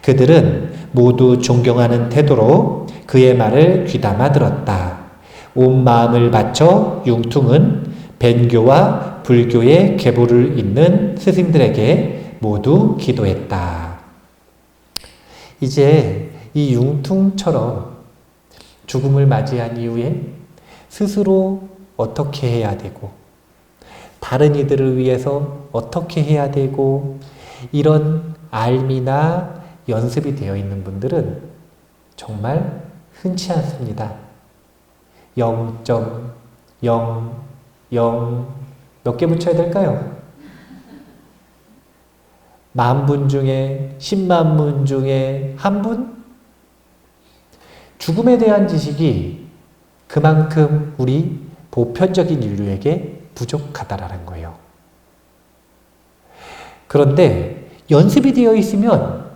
그들은 모두 존경하는 태도로 그의 말을 귀담아 들었다. 온 마음을 바쳐 융퉁은 벤교와 불교의 계보를 잇는 스승들에게 모두 기도했다. 이제 이 융퉁처럼 죽음을 맞이한 이후에 스스로 어떻게 해야 되고 다른 이들을 위해서 어떻게 해야 되고 이런 알미나 연습이 되어 있는 분들은 정말 흔치 않습니다. 0.00 몇 개 붙여야 될까요? 10,000분 중에 10만 분 중에 한 분? 죽음에 대한 지식이 그만큼 우리 보편적인 인류에게 부족하다라는 거예요. 그런데 연습이 되어 있으면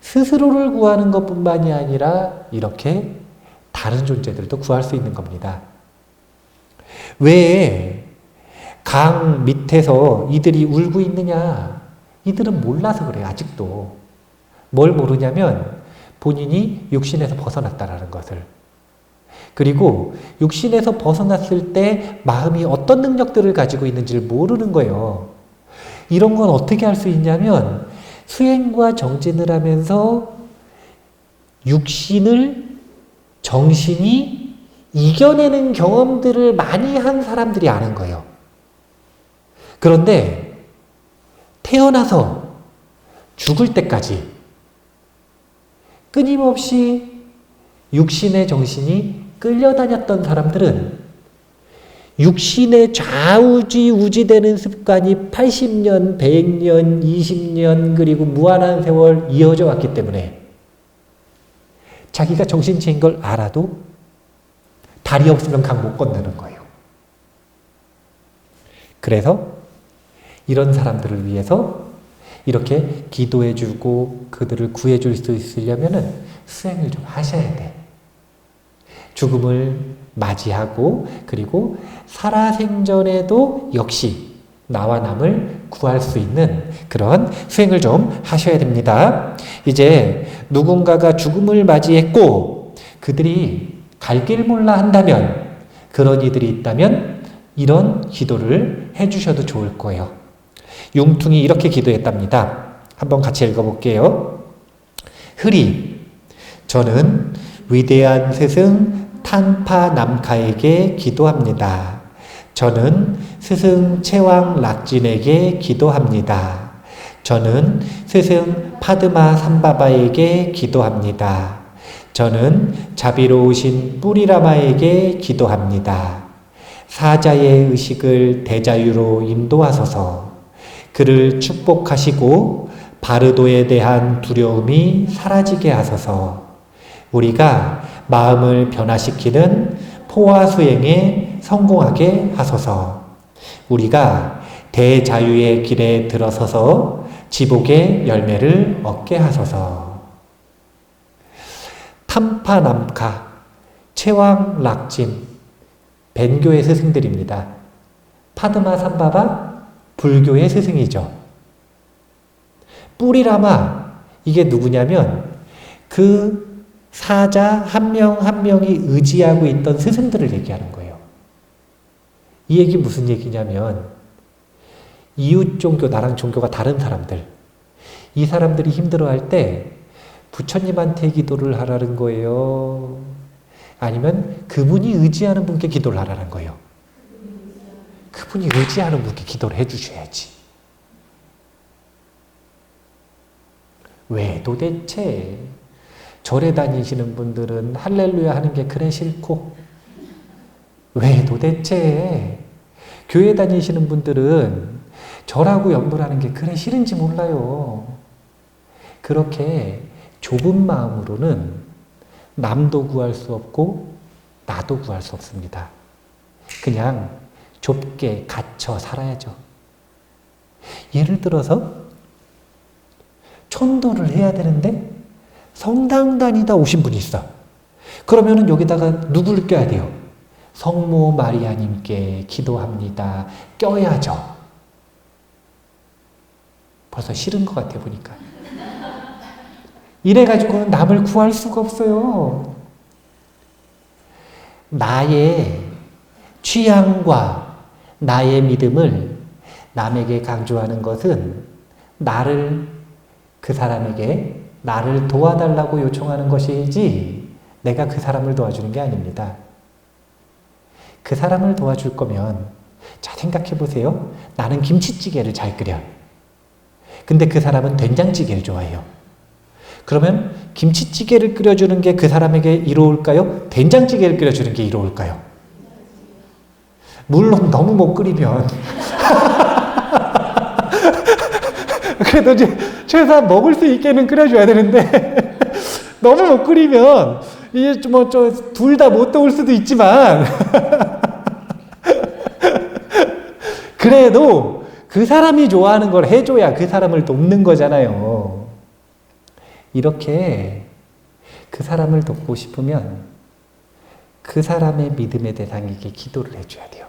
스스로를 구하는 것뿐만이 아니라 이렇게 다른 존재들도 구할 수 있는 겁니다. 왜 강 밑에서 이들이 울고 있느냐? 이들은 몰라서 그래요. 아직도. 뭘 모르냐면 본인이 육신에서 벗어났다라는 것을. 그리고 육신에서 벗어났을 때 마음이 어떤 능력들을 가지고 있는지를 모르는 거예요. 이런 건 어떻게 할 수 있냐면 수행과 정진을 하면서 육신을 정신이 이겨내는 경험들을 많이 한 사람들이 아는 거예요. 그런데 태어나서 죽을 때까지 끊임없이 육신의 정신이 끌려다녔던 사람들은 육신의 좌우지우지되는 습관이 80년, 100년, 20년 그리고 무한한 세월 이어져 왔기 때문에 자기가 정신체인 걸 알아도 다리 없으면 강 못 건너는 거예요. 그래서 이런 사람들을 위해서 이렇게 기도해주고 그들을 구해줄 수 있으려면은 수행을 좀 하셔야 돼. 죽음을 맞이하고 그리고 살아생전에도 역시 나와 남을 구할 수 있는 그런 수행을 좀 하셔야 됩니다. 이제 누군가가 죽음을 맞이했고 그들이 갈 길 몰라 한다면 그런 이들이 있다면 이런 기도를 해주셔도 좋을 거예요. 융퉁이 이렇게 기도했답니다. 한번 같이 읽어볼게요. 흐리, 저는 위대한 스승 탄파 남카에게 기도합니다. 저는 스승 채왕 락진에게 기도합니다. 저는 스승 파드마 삼바바에게 기도합니다. 저는 자비로우신 뿌리라마에게 기도합니다. 사자의 의식을 대자유로 인도하소서. 그를 축복하시고 바르도에 대한 두려움이 사라지게 하소서. 우리가 마음을 변화시키는 포화 수행에 성공하게 하소서. 우리가 대자유의 길에 들어서서 지복의 열매를 얻게 하소서. 탐파남카, 채왕락진, 벤교의 스승들입니다. 파드마 삼바바, 불교의 스승이죠. 뿌리라마, 이게 누구냐면 그 사자 한 명 한 명이 의지하고 있던 스승들을 얘기하는 거예요. 이 얘기 무슨 얘기냐면 이웃 종교, 나랑 종교가 다른 사람들, 이 사람들이 힘들어할 때 부처님한테 기도를 하라는 거예요? 아니면 그분이 의지하는 분께 기도를 하라는 거예요? 그분이 의지하는 분께 기도를 해주셔야지. 왜 도대체 절에 다니시는 분들은 할렐루야 하는 게 그래 싫고, 왜 도대체 교회 다니시는 분들은 절하고 연불하는 게 그래 싫은지 몰라요. 그렇게 좁은 마음으로는 남도 구할 수 없고 나도 구할 수 없습니다. 그냥 좁게 갇혀 살아야죠. 예를 들어서 천도를 해야 되는데 성당 다니다 오신 분이 있어. 그러면은 여기다가 누구를 껴야 돼요? 성모 마리아님께 기도합니다. 껴야죠. 벌써 싫은 것 같아 보니까. 이래가지고는 남을 구할 수가 없어요. 나의 취향과 나의 믿음을 남에게 강조하는 것은 그 사람에게 나를 도와달라고 요청하는 것이지 내가 그 사람을 도와주는 게 아닙니다. 그 사람을 도와줄 거면, 자, 생각해 보세요. 나는 김치찌개를 잘 끓여. 근데 그 사람은 된장찌개를 좋아해요. 그러면 김치찌개를 끓여주는 게 그 사람에게 이로울까요? 된장찌개를 끓여주는 게 이로울까요? 물론 너무 못 끓이면 그래도 이제 최소한 먹을 수 있게는 끓여줘야 되는데 너무 못 끓이면 이게 둘 다 못 도울 수도 있지만 그래도 그 사람이 좋아하는 걸 해줘야 그 사람을 돕는 거잖아요. 이렇게 그 사람을 돕고 싶으면 그 사람의 믿음의 대상에게 기도를 해줘야 돼요.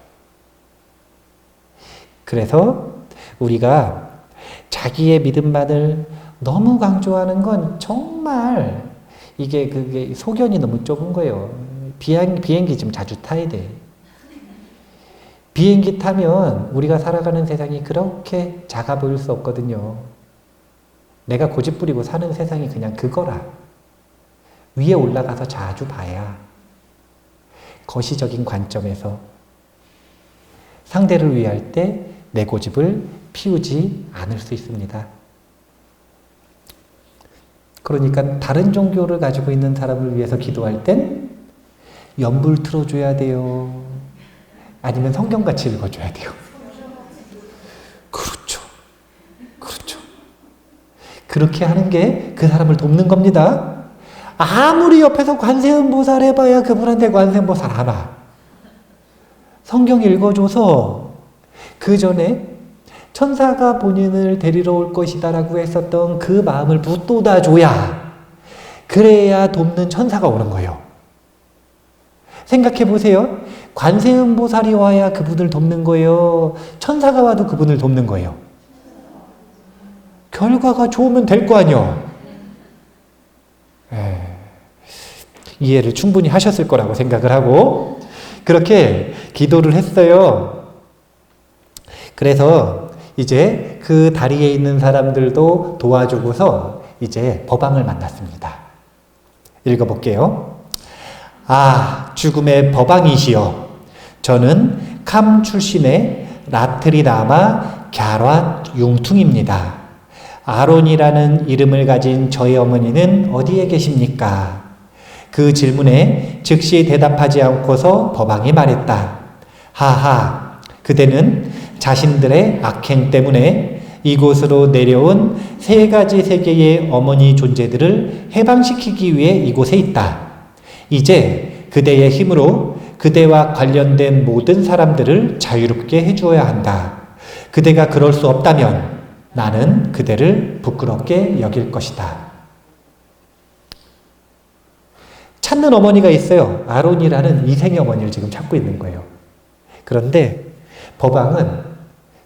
그래서 우리가 자기의 믿음만을 너무 강조하는 건 정말 그게 소견이 너무 좁은 거예요. 비행기 좀 자주 타야 돼. 비행기 타면 우리가 살아가는 세상이 그렇게 작아 보일 수 없거든요. 내가 고집 부리고 사는 세상이 그냥 그거라. 위에 올라가서 자주 봐야 거시적인 관점에서 상대를 위할 때 내 고집을 피우지 않을 수 있습니다. 그러니까 다른 종교를 가지고 있는 사람을 위해서 기도할 땐 연불 틀어줘야 돼요? 아니면 성경같이 읽어줘야 돼요? 그렇죠. 그렇죠. 그렇게 하는 게 그 사람을 돕는 겁니다. 아무리 옆에서 관세음보살 해봐야 그분한테 관세음보살 알아. 성경 읽어줘서 그 전에 천사가 본인을 데리러 올 것이다 라고 했었던 그 마음을 붙돋아줘야, 그래야 돕는 천사가 오는 거예요. 생각해 보세요. 관세음보살이 와야 그분을 돕는 거예요? 천사가 와도 그분을 돕는 거예요? 결과가 좋으면 될 거 아니요. 이해를 충분히 하셨을 거라고 생각을 하고 그렇게 기도를 했어요. 그래서 이제 그 다리에 있는 사람들도 도와주고서 이제 법왕을 만났습니다. 읽어볼게요. 아, 죽음의 법왕이시여, 저는 캄 출신의 라트리라마 갸랏 융퉁입니다. 아론이라는 이름을 가진 저희 어머니는 어디에 계십니까? 그 질문에 즉시 대답하지 않고서 법왕이 말했다. 하하, 그대는 자신들의 악행 때문에 이곳으로 내려온 세 가지 세계의 어머니 존재들을 해방시키기 위해 이곳에 있다. 이제 그대의 힘으로 그대와 관련된 모든 사람들을 자유롭게 해주어야 한다. 그대가 그럴 수 없다면 나는 그대를 부끄럽게 여길 것이다. 찾는 어머니가 있어요. 아론이라는 이생의 어머니를 지금 찾고 있는 거예요. 그런데 법왕은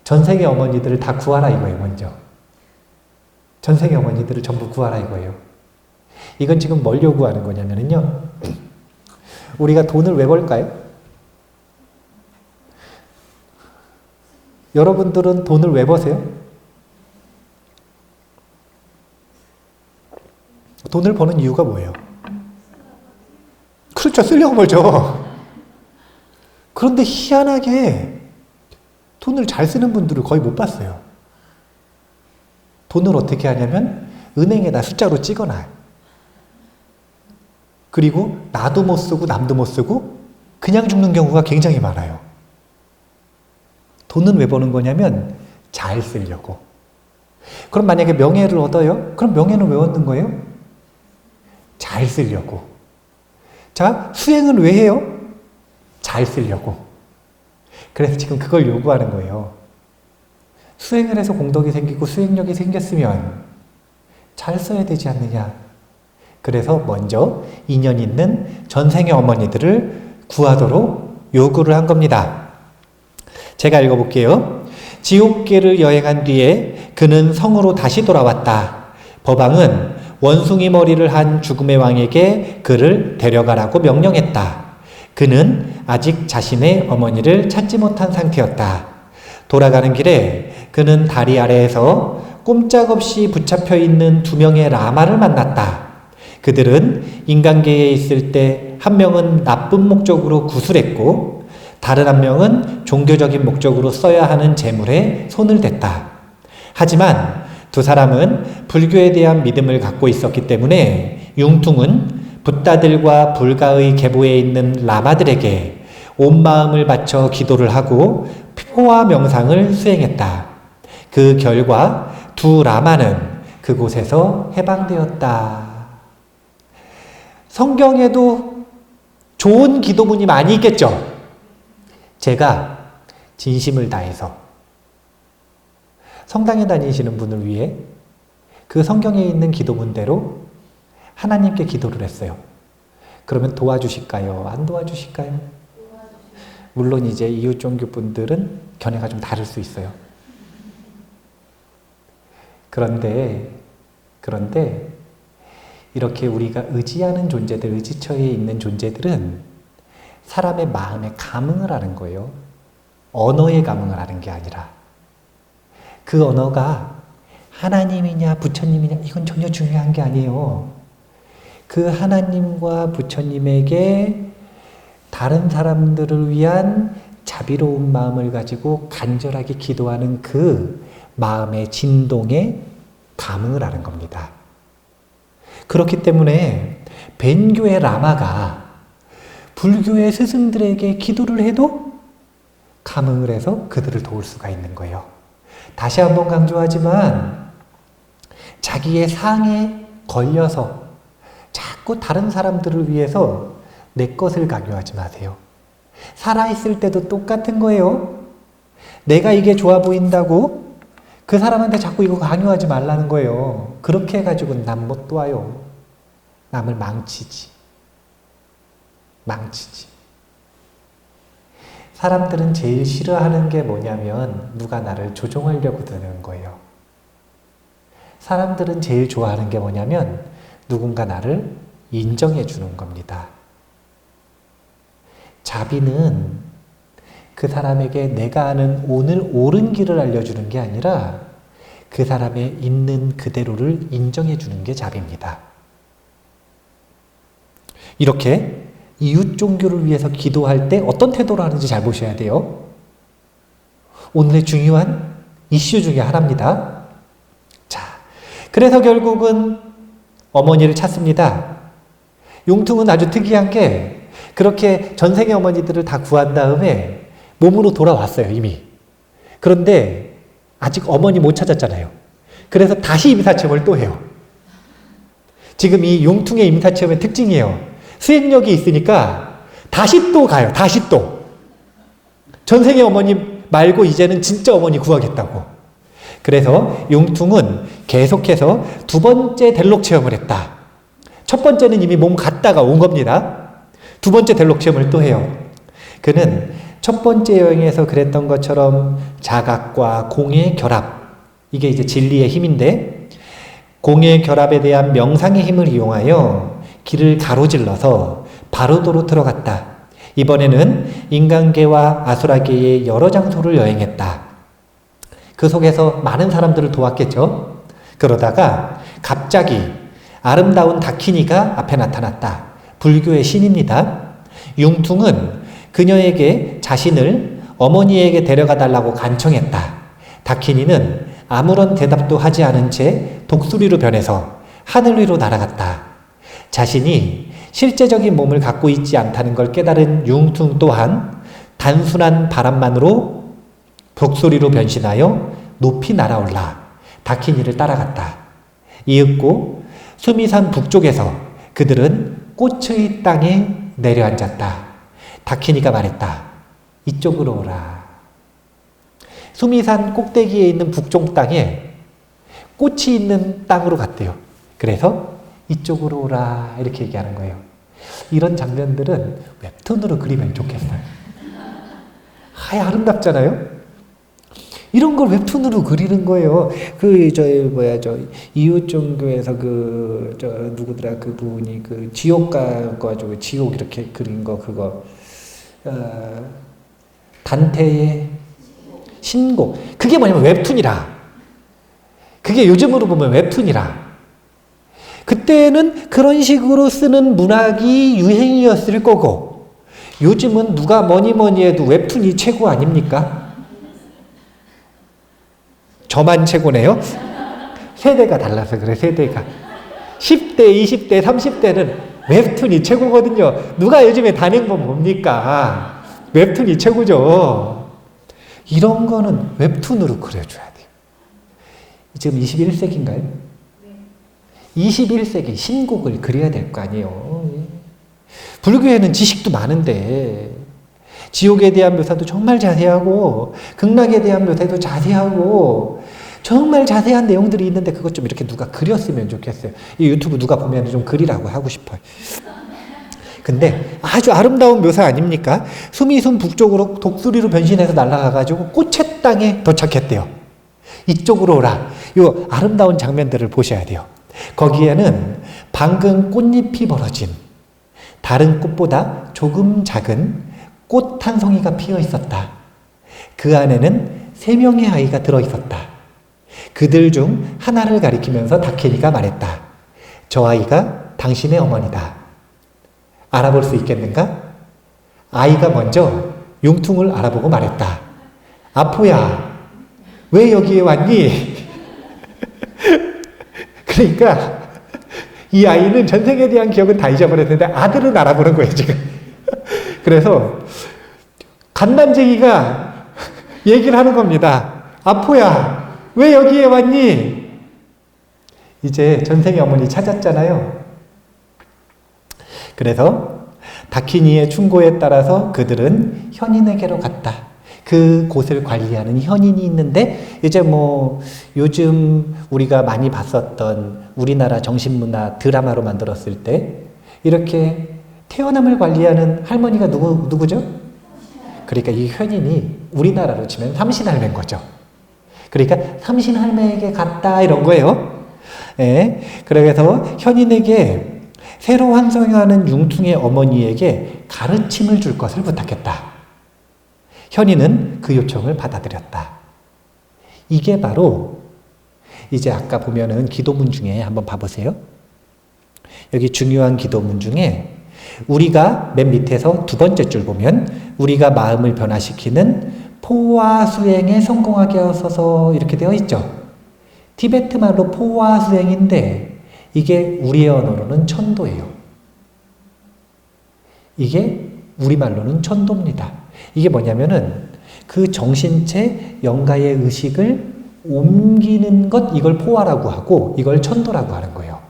전생의 어머니들을 다 구하라 이거예요, 먼저. 전생의 어머니들을 전부 구하라 이거예요. 이건 지금 뭘 요구하는 거냐면요. 우리가 돈을 왜 벌까요? 여러분들은 돈을 왜 버세요? 돈을 버는 이유가 뭐예요? 그렇죠. 쓰려고 벌죠. 그런데 희한하게 돈을 잘 쓰는 분들을 거의 못 봤어요. 돈을 어떻게 하냐면 은행에다 숫자로 찍어놔요. 그리고 나도 못 쓰고 남도 못 쓰고 그냥 죽는 경우가 굉장히 많아요. 돈은 왜 버는 거냐면 잘 쓰려고. 그럼 만약에 명예를 얻어요? 그럼 명예는 왜 얻는 거예요? 잘 쓰려고. 자, 수행은 왜 해요? 잘 쓰려고. 그래서 지금 그걸 요구하는 거예요. 수행을 해서 공덕이 생기고 수행력이 생겼으면 잘 써야 되지 않느냐. 그래서 먼저 인연 있는 전생의 어머니들을 구하도록 요구를 한 겁니다. 제가 읽어볼게요. 지옥계를 여행한 뒤에 그는 성으로 다시 돌아왔다. 법왕은 원숭이 머리를 한 죽음의 왕에게 그를 데려가라고 명령했다. 그는 아직 자신의 어머니를 찾지 못한 상태였다. 돌아가는 길에 그는 다리 아래에서 꼼짝없이 붙잡혀 있는 두 명의 라마를 만났다. 그들은 인간계에 있을 때 한 명은 나쁜 목적으로 구술했고 다른 한 명은 종교적인 목적으로 써야 하는 재물에 손을 댔다. 하지만 두 사람은 불교에 대한 믿음을 갖고 있었기 때문에 융퉁은 붓다들과 불가의 계보에 있는 라마들에게 온 마음을 바쳐 기도를 하고 포화 명상을 수행했다. 그 결과 두 라마는 그곳에서 해방되었다. 성경에도 좋은 기도문이 많이 있겠죠? 제가 진심을 다해서 성당에 다니시는 분을 위해 그 성경에 있는 기도문대로 하나님께 기도를 했어요. 그러면 도와주실까요? 안 도와주실까요? 물론 이제 이웃 종교 분들은 견해가 좀 다를 수 있어요. 그런데 이렇게 우리가 의지하는 존재들, 의지처에 있는 존재들은 사람의 마음에 감응을 하는 거예요. 언어에 감응을 하는 게 아니라. 그 언어가 하나님이냐 부처님이냐 이건 전혀 중요한 게 아니에요. 그 하나님과 부처님에게 다른 사람들을 위한 자비로운 마음을 가지고 간절하게 기도하는 그 마음의 진동에 감응을 하는 겁니다. 그렇기 때문에 벤교의 라마가 불교의 스승들에게 기도를 해도 감응을 해서 그들을 도울 수가 있는 거예요. 다시 한번 강조하지만 자기의 상에 걸려서 자꾸 다른 사람들을 위해서 내 것을 강요하지 마세요. 살아있을 때도 똑같은 거예요. 내가 이게 좋아 보인다고 그 사람한테 자꾸 이거 강요하지 말라는 거예요. 그렇게 해가지고는 남 못 도와요. 남을 망치지. 사람들은 제일 싫어하는 게 뭐냐면 누가 나를 조종하려고 드는 거예요. 사람들은 제일 좋아하는 게 뭐냐면 누군가 나를 인정해 주는 겁니다. 자비는 그 사람에게 내가 아는 오늘 옳은 길을 알려주는 게 아니라 그 사람의 있는 그대로를 인정해 주는 게 자비입니다. 이렇게 이웃 종교를 위해서 기도할 때 어떤 태도를 하는지 잘 보셔야 돼요. 오늘의 중요한 이슈 중에 하나입니다. 자, 그래서 결국은 어머니를 찾습니다. 융퉁은 아주 특이한 게 그렇게 전생의 어머니들을 다 구한 다음에 몸으로 돌아왔어요, 이미. 그런데 아직 어머니 못 찾았잖아요. 그래서 다시 임사체험을 또 해요. 지금 이 융퉁의 임사체험의 특징이에요. 수행력이 있으니까 다시 또 가요. 다시 또. 전생의 어머니 말고 이제는 진짜 어머니 구하겠다고. 그래서 융퉁은 계속해서 두 번째 델록 체험을 했다. 첫 번째는 이미 몸 갔다가 온 겁니다. 두 번째 델록 체험을 또 해요. 그는 첫 번째 여행에서 그랬던 것처럼 자각과 공의 결합, 이게 이제 진리의 힘인데, 공의 결합에 대한 명상의 힘을 이용하여 길을 가로질러서 바로도로 들어갔다. 이번에는 인간계와 아수라계의 여러 장소를 여행했다. 그 속에서 많은 사람들을 도왔겠죠. 그러다가 갑자기 아름다운 다키니가 앞에 나타났다. 불교의 신입니다. 융퉁은 그녀에게 자신을 어머니에게 데려가 달라고 간청했다. 다키니는 아무런 대답도 하지 않은 채 독수리로 변해서 하늘 위로 날아갔다. 자신이 실제적인 몸을 갖고 있지 않다는 걸 깨달은 융퉁 또한 단순한 바람만으로 독수리로 변신하여 높이 날아올라 다키니를 따라갔다. 이윽고 수미산 북쪽에서 그들은 꽃의 땅에 내려앉았다. 다키니가 말했다. 이쪽으로 오라. 수미산 꼭대기에 있는 북쪽 땅에 꽃이 있는 땅으로 갔대요. 그래서 이쪽으로 오라 이렇게 얘기하는 거예요. 이런 장면들은 웹툰으로 그리면 좋겠어요. 아름답잖아요. 이런 걸 웹툰으로 그리는 거예요. 이웃 종교에서 누구더라 그분이 지옥 가가지고 지옥 이렇게 그린 거 그거 단테의 신곡. 그게 뭐냐면 웹툰이라. 그게 요즘으로 보면 웹툰이라. 그때는 그런 식으로 쓰는 문학이 유행이었을 거고, 요즘은 누가 뭐니 해도 웹툰이 최고 아닙니까? 저만 최고네요. 세대가 달라서 그래. 세대가 10대, 20대, 30대는 웹툰이 최고거든요. 누가 요즘에 단행본 뭡니까? 웹툰이 최고죠. 이런 거는 웹툰으로 그려줘야 돼요. 지금 21세기인가요? 21세기 신곡을 그려야 될 거 아니에요. 불교에는 지식도 많은데 지옥에 대한 묘사도 정말 자세하고 극락에 대한 묘사도 자세하고 정말 자세한 내용들이 있는데 그것 좀 이렇게 누가 그렸으면 좋겠어요. 이 유튜브 누가 보면 좀 그리라고 하고 싶어요. 근데 아주 아름다운 묘사 아닙니까? 수미순 북쪽으로 독수리로 변신해서 날아가가지고 꽃의 땅에 도착했대요. 이쪽으로 오라. 이 아름다운 장면들을 보셔야 돼요. 거기에는 방금 꽃잎이 벌어진 다른 꽃보다 조금 작은 꽃 한 송이가 피어 있었다. 그 안에는 3명의 아이가 들어 있었다. 그들 중 하나를 가리키면서 다케니가 말했다. 저 아이가 당신의 어머니다. 알아볼 수 있겠는가? 아이가 먼저 융퉁을 알아보고 말했다. 아포야, 왜 여기에 왔니? 그러니까 이 아이는 전생에 대한 기억은 다 잊어버렸는데 아들은 알아보는 거예요, 지금. 그래서 갓난쟁이가 얘기를 하는 겁니다. 아포야, 왜 여기에 왔니? 이제 전생의 어머니 찾았잖아요. 그래서 다키니의 충고에 따라서 그들은 현인에게로 갔다. 그 곳을 관리하는 현인이 있는데, 이제 요즘 우리가 많이 봤었던 우리나라 정신문화 드라마로 만들었을 때 이렇게 태어남을 관리하는 할머니가 누구죠? 그러니까 이 현인이 우리나라로 치면 삼신할매인 거죠. 그러니까 삼신할매에게 갔다 이런 거예요. 예. 그래서 현인에게 새로 환생하는 융퉁의 어머니에게 가르침을 줄 것을 부탁했다. 현인은 그 요청을 받아들였다. 이게 바로 이제 아까 보면은 기도문 중에 한번 봐보세요. 여기 중요한 기도문 중에 우리가 맨 밑에서 두 번째 줄 보면 우리가 마음을 변화시키는 포화 수행에 성공하게 하소서 이렇게 되어 있죠. 티베트 말로 포화 수행인데 이게 우리의 언어로는 천도예요. 이게 우리말로는 천도입니다. 이게 뭐냐면은 그 정신체 영가의 의식을 옮기는 것, 이걸 포화라고 하고 이걸 천도라고 하는 거예요.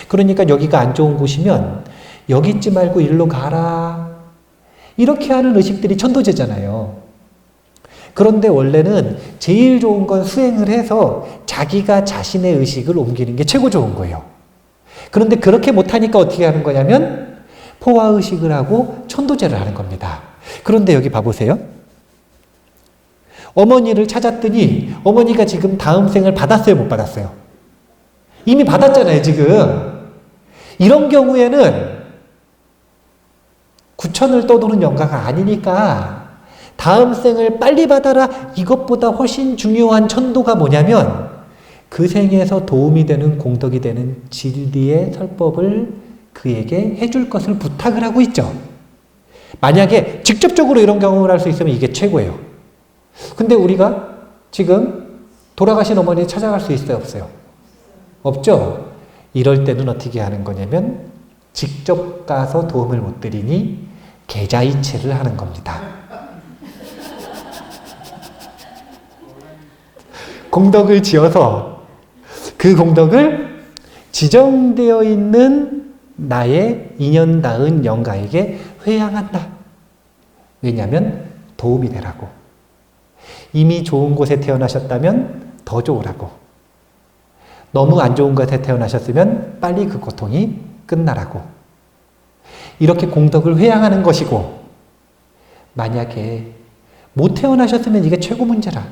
그러니까 여기가 안 좋은 곳이면 여기 있지 말고 일로 가라. 이렇게 하는 의식들이 천도제잖아요. 그런데 원래는 제일 좋은 건 수행을 해서 자기가 자신의 의식을 옮기는 게 최고 좋은 거예요. 그런데 그렇게 못하니까 어떻게 하는 거냐면 포화의식을 하고 천도제를 하는 겁니다. 그런데 여기 봐보세요. 어머니를 찾았더니 어머니가 지금 다음 생을 받았어요, 못 받았어요? 이미 받았잖아요, 지금. 이런 경우에는 구천을 떠도는 영가가 아니니까 다음 생을 빨리 받아라. 이것보다 훨씬 중요한 천도가 뭐냐면 그 생에서 도움이 되는 공덕이 되는 진리의 설법을 그에게 해줄 것을 부탁을 하고 있죠. 만약에 직접적으로 이런 경험을 할 수 있으면 이게 최고예요. 근데 우리가 지금 돌아가신 어머니 찾아갈 수 있어요, 없어요? 없죠? 이럴 때는 어떻게 하는 거냐면 직접 가서 도움을 못 드리니 계좌이체를 하는 겁니다. 공덕을 지어서 그 공덕을 지정되어 있는 나의 인연 닿은 영가에게 회양한다. 왜냐하면 도움이 되라고. 이미 좋은 곳에 태어나셨다면 더 좋으라고. 너무 안 좋은 곳에 태어나셨으면 빨리 그 고통이 끝나라고. 이렇게 공덕을 회양하는 것이고, 만약에 못 태어나셨으면 이게 최고 문제라.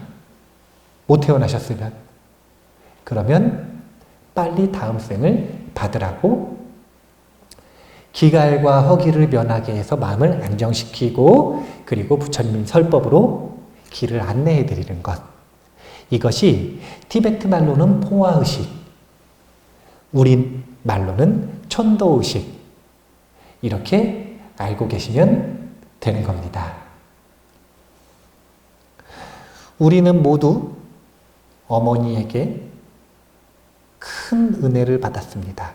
못 태어나셨으면. 그러면 빨리 다음 생을 받으라고 기갈과 허기를 면하게 해서 마음을 안정시키고 그리고 부처님 설법으로 길을 안내해 드리는 것. 이것이 티베트 말로는 포화의식, 우리 말로는 천도의식. 이렇게 알고 계시면 되는 겁니다. 우리는 모두 어머니에게 큰 은혜를 받았습니다.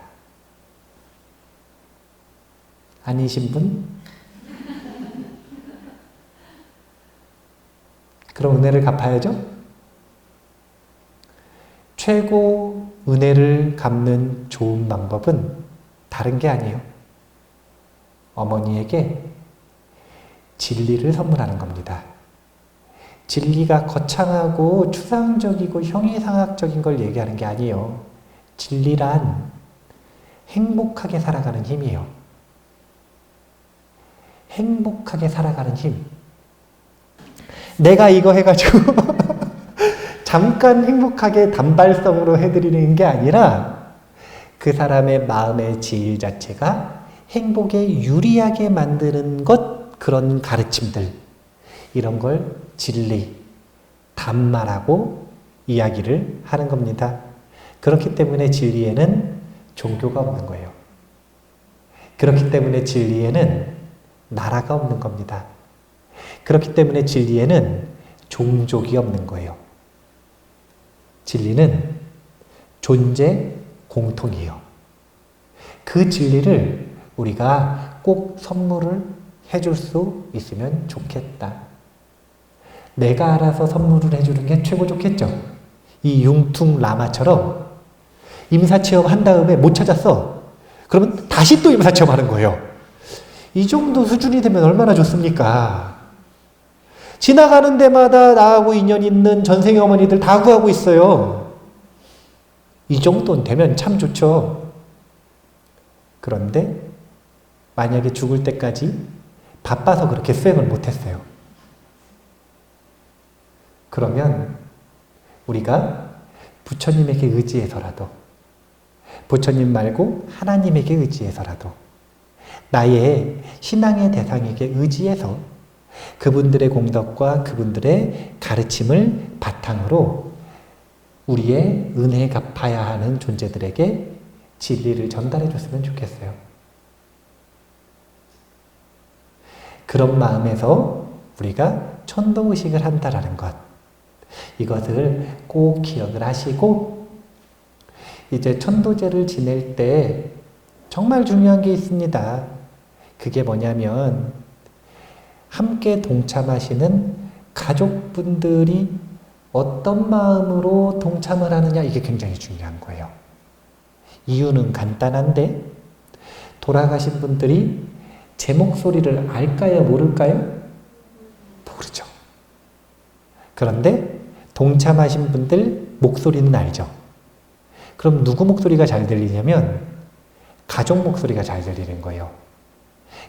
아니신 분? 그럼 은혜를 갚아야죠? 최고 은혜를 갚는 좋은 방법은 다른 게 아니에요. 어머니에게 진리를 선물하는 겁니다. 진리가 거창하고 추상적이고 형이상학적인 걸 얘기하는 게 아니에요. 진리란 행복하게 살아가는 힘이에요. 행복하게 살아가는 힘. 내가 이거 해가지고 잠깐 행복하게 단발성으로 해드리는 게 아니라 그 사람의 마음의 질 자체가 행복에 유리하게 만드는 것, 그런 가르침들, 이런 걸 진리, 담마라고 이야기를 하는 겁니다. 그렇기 때문에 진리에는 종교가 없는 거예요. 그렇기 때문에 진리에는 나라가 없는 겁니다. 그렇기 때문에 진리에는 종족이 없는 거예요. 진리는 존재 공통이에요. 그 진리를 우리가 꼭 선물을 해줄 수 있으면 좋겠다. 내가 알아서 선물을 해주는 게 최고 좋겠죠. 이 융퉁 라마처럼 임사체험 한 다음에 못 찾았어. 그러면 다시 또 임사체험 하는 거예요. 이 정도 수준이 되면 얼마나 좋습니까? 지나가는 데마다 나하고 인연 있는 전생의 어머니들 다 구하고 있어요. 이 정도는 되면 참 좋죠. 그런데 만약에 죽을 때까지 바빠서 그렇게 수행을 못했어요. 그러면 우리가 부처님에게 의지해서라도, 부처님 말고 하나님에게 의지해서라도, 나의 신앙의 대상에게 의지해서 그분들의 공덕과 그분들의 가르침을 바탕으로 우리의 은혜 갚아야 하는 존재들에게 진리를 전달해 줬으면 좋겠어요. 그런 마음에서 우리가 천도의식을 한다라는 것, 이것을 꼭 기억을 하시고, 이제 천도제를 지낼 때 정말 중요한 게 있습니다. 그게 뭐냐면 함께 동참하시는 가족분들이 어떤 마음으로 동참을 하느냐, 이게 굉장히 중요한 거예요. 이유는 간단한데, 돌아가신 분들이 제 목소리를 알까요, 모를까요? 모르죠. 그런데 동참하신 분들 목소리는 알죠. 그럼 누구 목소리가 잘 들리냐면 가족 목소리가 잘 들리는 거예요.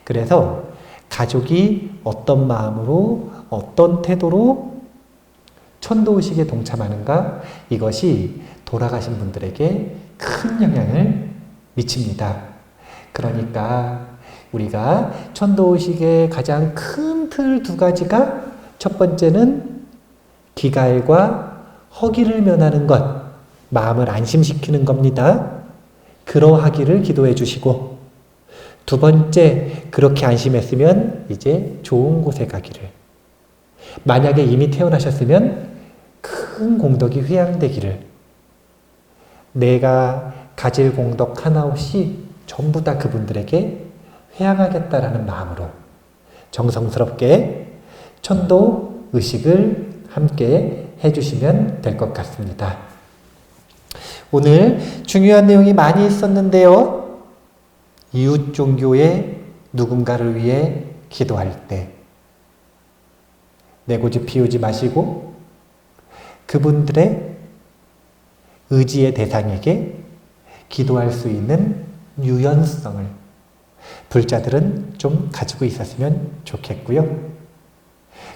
그래서 가족이 어떤 마음으로, 어떤 태도로 천도의식에 동참하는가, 이것이 돌아가신 분들에게 큰 영향을 미칩니다. 그러니까 우리가 천도의식의 가장 큰 틀 두 가지가, 첫 번째는 기갈과 허기를 면하는 것, 마음을 안심시키는 겁니다. 그러하기를 기도해 주시고, 두 번째, 그렇게 안심했으면 이제 좋은 곳에 가기를, 만약에 이미 태어나셨으면 큰 공덕이 회양되기를, 내가 가질 공덕 하나 없이 전부 다 그분들에게 회양하겠다라는 마음으로 정성스럽게 천도 의식을 함께 해주시면 될 것 같습니다. 오늘 중요한 내용이 많이 있었는데요. 이웃 종교의 누군가를 위해 기도할 때 내 고집 피우지 마시고 그분들의 의지의 대상에게 기도할 수 있는 유연성을 불자들은 좀 가지고 있었으면 좋겠고요.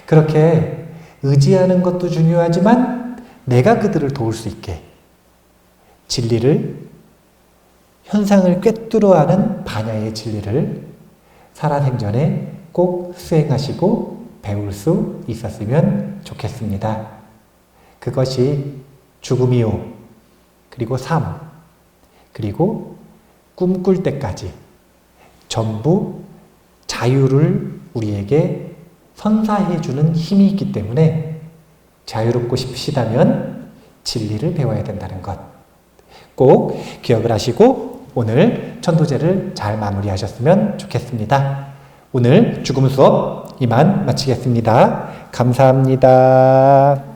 그렇게 의지하는 것도 중요하지만 내가 그들을 도울 수 있게 진리를, 현상을 꿰뚫어하는 반야의 진리를 살아생전에 꼭 수행하시고 배울 수 있었으면 좋겠습니다. 그것이 죽음이요, 그리고 삶, 그리고 꿈꿀 때까지 전부 자유를 우리에게 선사해 주는 힘이 있기 때문에 자유롭고 싶으시다면 진리를 배워야 된다는 것 꼭 기억을 하시고 오늘 천도제를 잘 마무리하셨으면 좋겠습니다. 오늘 죽음 수업 이만 마치겠습니다. 감사합니다.